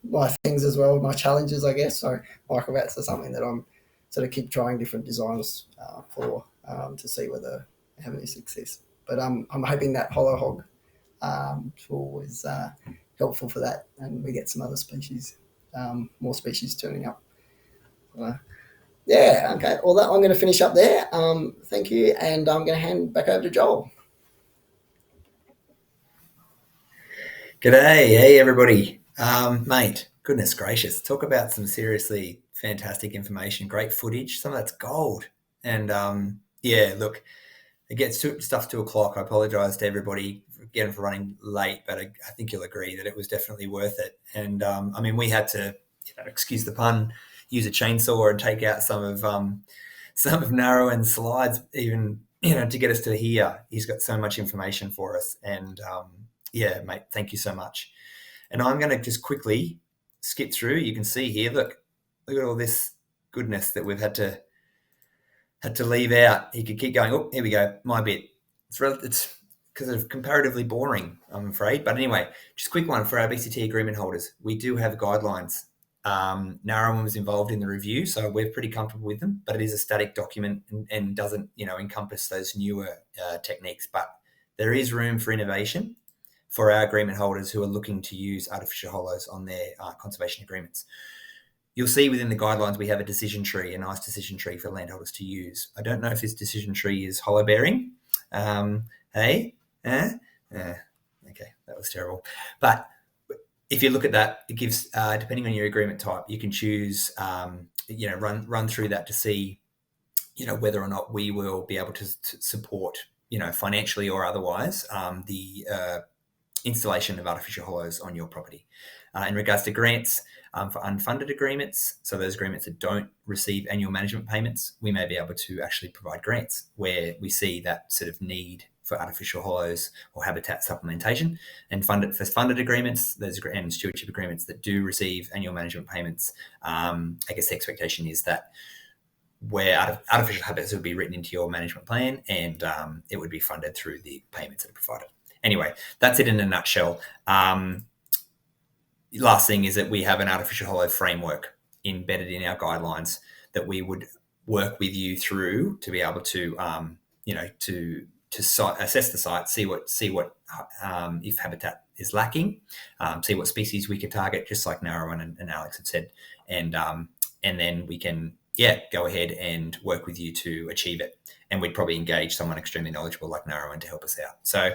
things as well, my challenges, I guess. So microbats are something that I'm sort of keep trying different designs for to see whether they have any success. But I'm hoping that hollow hog tool is helpful for that, and we get some other species, more species turning up. Okay. Well, I'm going to finish up there. Thank you, and I'm going to hand back over to Joel. G'day, hey everybody. Mate, goodness gracious, talk about some seriously fantastic information, great footage, some of that's gold. And look, it gets stuff 2 o'clock. I apologise to everybody again for running late, but I think you'll agree that it was definitely worth it. And we had to, excuse the pun, use a chainsaw and take out some of Narrow-End's slides, even to get us to here. He's got so much information for us, and mate, thank you so much. And I'm going to just quickly skip through. You can see here, look at all this goodness that we've had to leave out. He could keep going. Oh, here we go. My bit. It's because of comparatively boring, I'm afraid. But anyway, just a quick one for our BCT agreement holders. We do have guidelines. Narrowman was involved in the review, so we're pretty comfortable with them, but it is a static document and doesn't, encompass those newer techniques. But there is room for innovation for our agreement holders who are looking to use artificial hollows on their conservation agreements. you'll see within the guidelines we have a decision tree, a nice decision tree for landholders to use. I don't know if this decision tree is hollow bearing. Okay, that was terrible. But if you look at that, it gives, depending on your agreement type, you can choose, run through that to see, whether or not we will be able to support, financially or otherwise, the installation of artificial hollows on your property. In regards to grants, for unfunded agreements, so those agreements that don't receive annual management payments, we may be able to actually provide grants where we see that sort of need for artificial hollows or habitat supplementation. And for funded agreements, and stewardship agreements that do receive annual management payments, I guess the expectation is that where artificial habitats would be written into your management plan, and it would be funded through the payments that are provided. Anyway, that's it in a nutshell. Last thing is that we have an artificial hollow framework embedded in our guidelines that we would work with you through to be able to, assess the site, see what if habitat is lacking, see what species we could target, just like Narawan and Alex have said, and then we can go ahead and work with you to achieve it. And we'd probably engage someone extremely knowledgeable like Narawan to help us out. So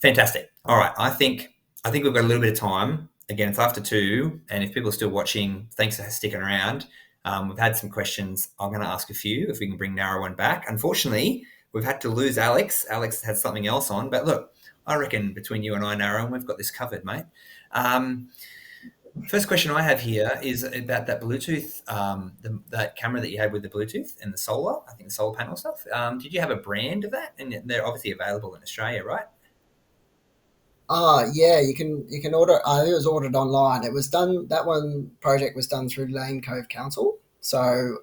fantastic. All right, I think we've got a little bit of time. Again, it's after 2, and if people are still watching, thanks for sticking around. We've had some questions. I'm going to ask a few if we can bring Narawan back. Unfortunately, we've had to lose Alex. Alex had something else on, but look, I reckon between you and I, Narawan, we've got this covered, mate. First question I have here is about that Bluetooth, that camera that you had with the Bluetooth and the solar, I think the solar panel stuff. Did you have a brand of that? And they're obviously available in Australia, right? Yeah, you can order. It was ordered online. It was done. That one project was done through Lane Cove Council, so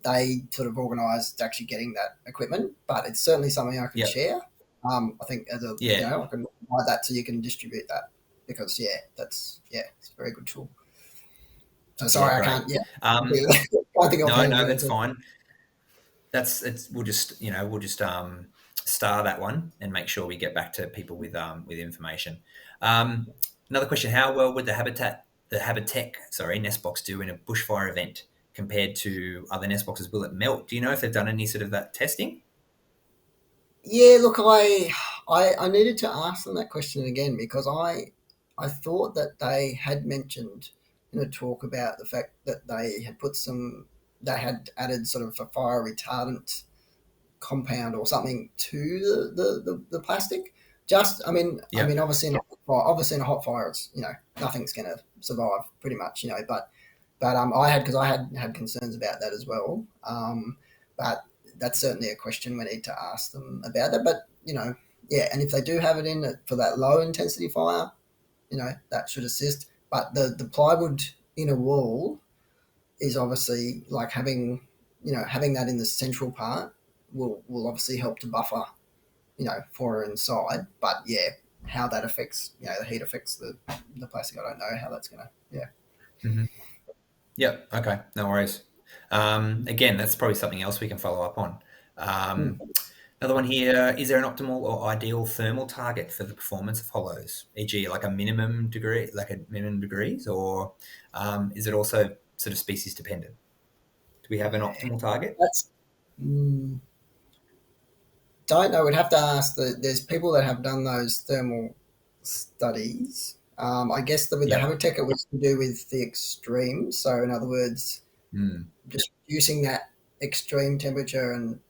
they sort of organised actually getting that equipment. But it's certainly something I can share. I think I can provide that so you can distribute that, because it's a very good tool. So sorry, I can't. Yeah, can't think of no, that's fine. We'll just star that one and make sure we get back to people with information. Another question: how well would the Habitek nest box do in a bushfire event compared to other nest boxes? Will it melt? Do you know if they've done any sort of that testing? Yeah, look, I needed to ask them that question again, because I thought that they had mentioned in a talk about the fact that they had added sort of a fire retardant compound or something to the plastic. I mean, obviously in a hot fire, it's, nothing's going to survive pretty much, but I had concerns about that as well. But that's certainly a question we need to ask them about that. But, and if they do have it in for that low intensity fire, that should assist. But the plywood inner wall is obviously like having that in the central part will obviously help to buffer, for inside. But how that affects, the heat affects the plastic, I don't know how that's going to, Mm-hmm. Yep. Okay. No worries. Again, that's probably something else we can follow up on. Another one here: is there an optimal or ideal thermal target for the performance of hollows, e.g., like a minimum degrees, or is it also sort of species dependent? Do we have an optimal target? That's don't know. We'd have to ask. There's people that have done those thermal studies. I guess with the Habitek, it was to do with the extremes. So in other words, just reducing that extreme temperature and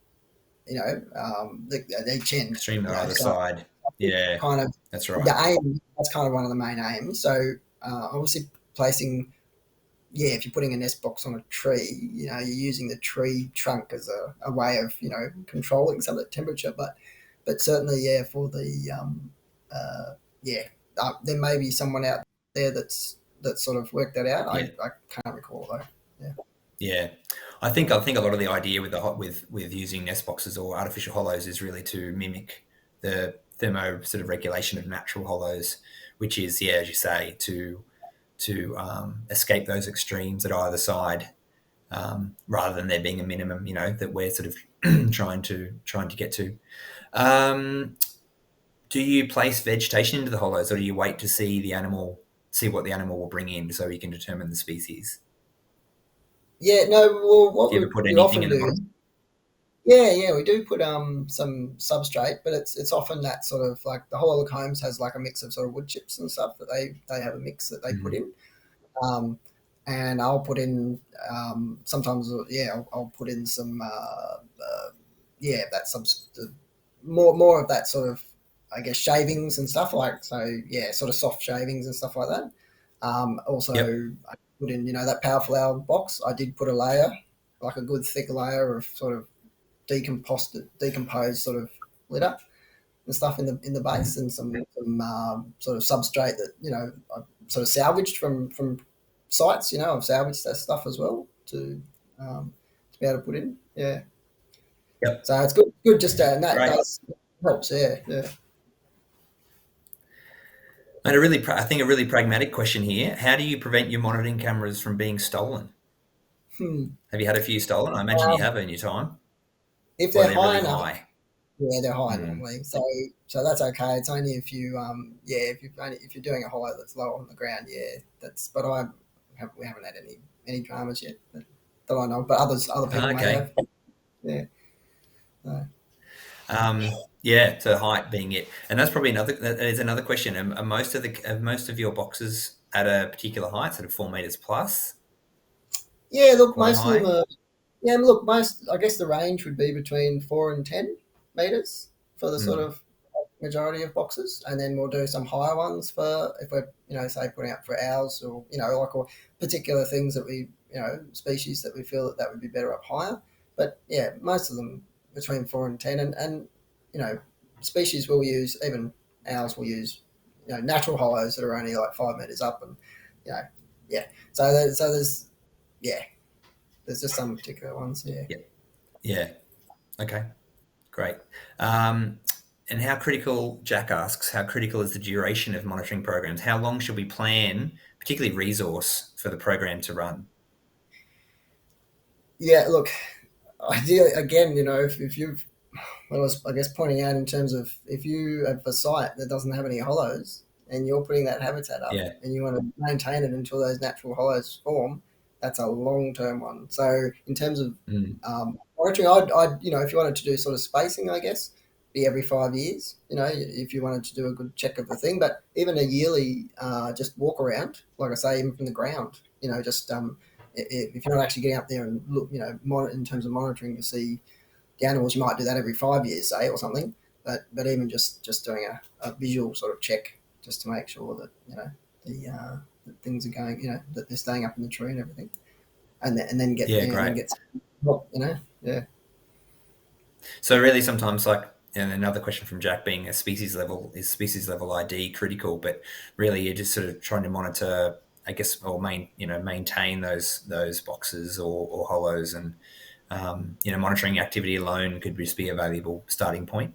each end. Extreme on either side. Yeah, kind of. That's right. The aim. That's kind of one of the main aims. So obviously placing. Yeah, if you're putting a nest box on a tree, you're using the tree trunk as a way of, controlling some of the temperature. But certainly, for the there may be someone out there that's sort of worked that out. I can't recall though. Yeah. Yeah, I think a lot of the idea with using nest boxes or artificial hollows is really to mimic the thermo sort of regulation of natural hollows, which is as you say, to escape those extremes at either side, rather than there being a minimum, that we're sort of trying to get to. Do you place vegetation into the hollows, or do you wait to see what the animal will bring in so you can determine the species? Yeah, no. Well, what Do you ever put we anything often in the do. bottom? Yeah, we do put some substrate, but it's often that sort of like the whole of the combs has like a mix of sort of wood chips and stuff that they have a mix that they put Mm. in. Um, and I'll put in sometimes I'll put in some that more of that sort of, I guess, shavings and stuff like, so yeah, sort of soft shavings and stuff like that. Yep. Also I put in, that Powerflower box. I did put a layer, like a good thick layer of sort of decomposed sort of litter and stuff in the base, Mm. and some sort of substrate that I sort of salvaged from sites. I've salvaged that stuff as well to be able to put in. Yeah, Yep. so it's good just and that Great. does helps. Yeah. And I think a really pragmatic question here: how do you prevent your monitoring cameras from being stolen? Hmm. Have you had a few stolen? I imagine you Um, have in your time. if Or they're they're high really enough, high. yeah, they're high Mm. normally. So that's okay. It's only if if you're doing a hollow that's low on the ground, yeah, that's. But we haven't had any dramas yet that I know. But other people may Okay. have. Yeah. So, Yeah, so height being it, and that's probably that is another question. Are most of your boxes at a particular height, sort of 4 meters plus, yeah, look, quite most of them high? are. Yeah, look, I guess the range would be between 4 and 10 meters for the sort Mm. of majority of boxes, and then we'll do some higher ones for if we're say putting out for owls or like or particular things that we species that we feel that would be better up higher. But yeah, most of them between 4 and 10, and species will use, even owls will use natural hollows that are only like 5 meters up, and you know yeah. So there's yeah, there's just some particular ones. Yeah. Yeah. Yeah. Okay. Great. And Jack asks, how critical is the duration of monitoring programs? How long should we plan, particularly resource, for the program to run? Yeah, look, ideally, again, if you've, what I was, I guess, pointing out in terms of if you have a site that doesn't have any hollows and you're putting that habitat up Yeah. and you want to maintain it until those natural hollows form, that's a long term one. So, in terms of Mm. monitoring, if you wanted to do sort of spacing, I guess, be every 5 years, if you wanted to do a good check of the thing, but even a yearly just walk around, like I say, even from the ground, just if you're not actually getting up there and look, in terms of monitoring to see the animals, you might do that every 5 years, say, or something. But even just doing a visual sort of check just to make sure that that things are going, that they're staying up in the tree and everything, Yeah, great. yeah. So really, sometimes, like, and another question from Jack being is species level ID critical? But really, you're just sort of trying to monitor, I guess, or maintain those boxes or hollows, and monitoring activity alone could just be a valuable starting point.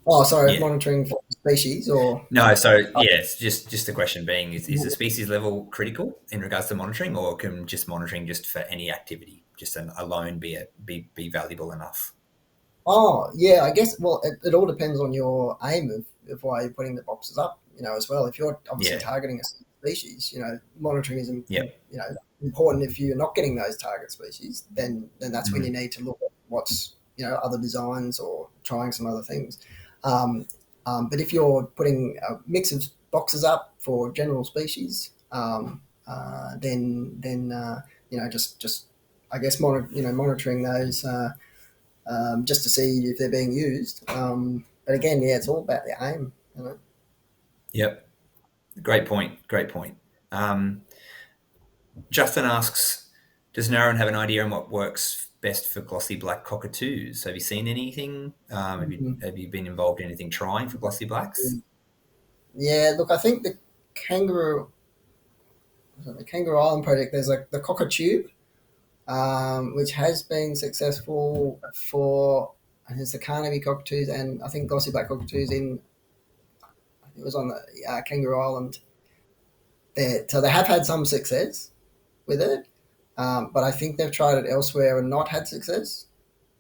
Oh, sorry, Yeah. monitoring for species or No, so yeah, it's just the question being is the species level critical in regards to monitoring, or can just monitoring just for any activity just alone be valuable enough? Oh, yeah, I guess, well, it all depends on your aim of why you're putting the boxes up, as well. If you're obviously Yeah. targeting a species, monitoring is, Yep. important. If you're not getting those target species, then that's when you Mm. need to look at what's, other designs or trying some other things. But if you're putting a mix of boxes up for general species, then just I guess monitoring those. Just to see if they're being used. But again, yeah, it's all about the aim. Yep. Great point. Great point. Justin asks, does Naren have an idea on what works best for glossy black cockatoos? Have you seen anything? Have you been involved in anything trying for glossy blacks? Yeah, look, I think the Kangaroo Island project, there's like the cockatoo, which has been successful for, I think it's the Carnaby cockatoos and I think glossy black cockatoos it was on the Kangaroo Island there. So they have had some success with it, but I think they've tried it elsewhere and not had success.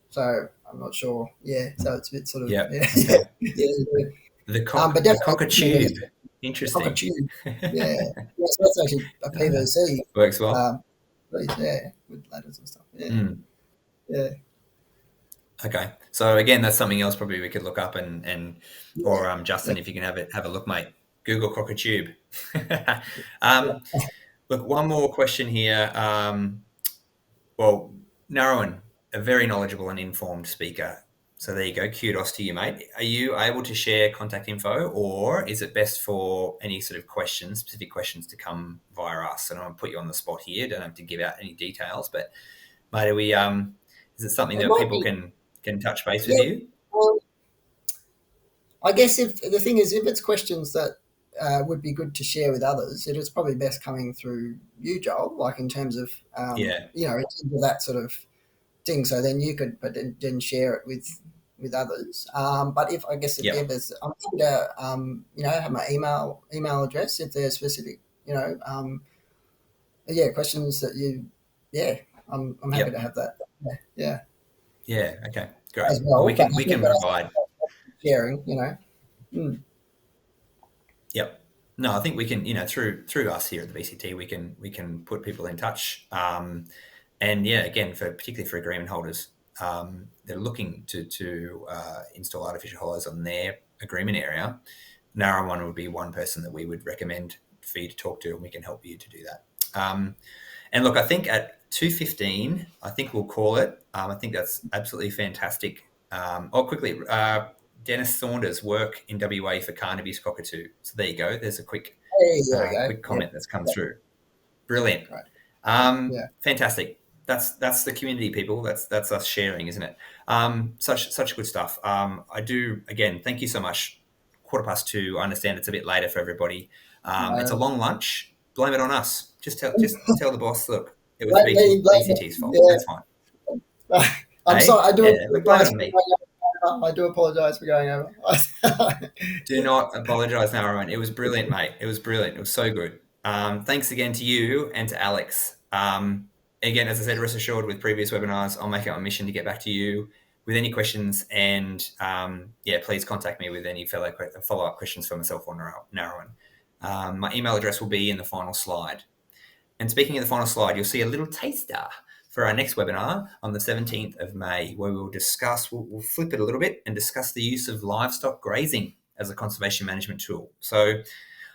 So I'm not sure. Yeah, so it's a bit sort of Yep. yeah, Okay. yeah. The But the definitely, cockatoo. Interesting. cockatoo. Yeah. So that's actually a PVC. Works well. Yeah, with ladders and stuff. Yeah. Mm. Yeah. Okay. So again, that's something else probably we could look up or Justin, Yeah. if you can have a look, mate. Google cockatoo. Yeah. Look, one more question here. Well, Narawan, a very knowledgeable and informed speaker. So there you go. Kudos to you, mate. Are you able to share contact info, or is it best for any sort of questions, specific questions, to come via us? I don't want to put you on the spot here. Don't have to give out any details, but mate, are we? Is it something It that might people be. can touch base with Yeah. you? I guess if the thing is, if it's questions that would be good to share with others, it is probably best coming through you, Joel, like in terms of, Yeah. in terms of that sort of thing. So then you could, but then share it with others. But if I guess if Yep. there's, I'm happy to, have my email address if there's specific, questions that I'm happy Yep. to have that. Yeah. Yeah. Okay. Great. As Well, well, we can provide. sharing. Yep. No, I think we can, through us here at the BCT, we can put people in touch. And yeah, again, particularly for agreement holders, they're looking to install artificial hollows on their agreement area. Narawan would be one person that we would recommend for you to talk to, and we can help you to do that. And look, I think at 2:15, I think we'll call it. I think that's absolutely fantastic. Quickly, Dennis Saunders, work in WA for Carnaby's cockatoo. So there you go. There's a quick comment that's come through. Brilliant. Right. Fantastic. That's the community, people. That's us sharing, isn't it? Such good stuff. I do, again, thank you so much. 2:15. I understand it's a bit later for everybody. It's a long lunch. Blame it on us. Just tell the boss, look, it was BCT's fault. Yeah. That's fine. I'm sorry. I do blame it on me. I do apologise for going over. Do not apologise, Narawan. It was brilliant, mate. It was brilliant. It was so good. Thanks again to you and to Alex. Again, as I said, rest assured, with previous webinars, I'll make it my mission to get back to you with any questions. And please contact me with any follow-up questions for myself or Narawan. My email address will be in the final slide. And speaking of the final slide, you'll see a little taster for our next webinar on the 17th of May, where we'll flip it a little bit and discuss the use of livestock grazing as a conservation management tool. So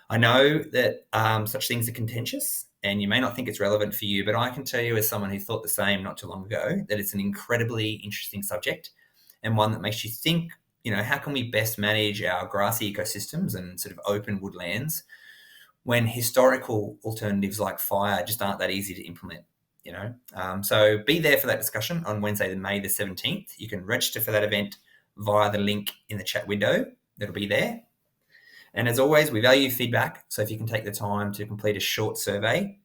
I know that such things are contentious and you may not think it's relevant for you, but I can tell you, as someone who thought the same not too long ago, that it's an incredibly interesting subject and one that makes you think, how can we best manage our grassy ecosystems and sort of open woodlands when historical alternatives like fire just aren't that easy to implement? So be there for that discussion on Wednesday, May the 17th. You can register for that event via the link in the chat window that'll be there. And as always, we value feedback. So if you can take the time to complete a short survey,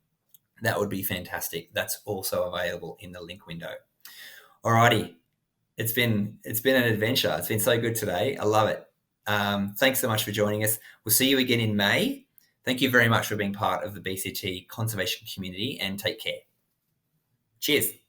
that would be fantastic. That's also available in the link window. Alrighty. It's been an adventure. It's been so good today. I love it. Thanks so much for joining us. We'll see you again in May. Thank you very much for being part of the BCT conservation community, and take care. Cheers.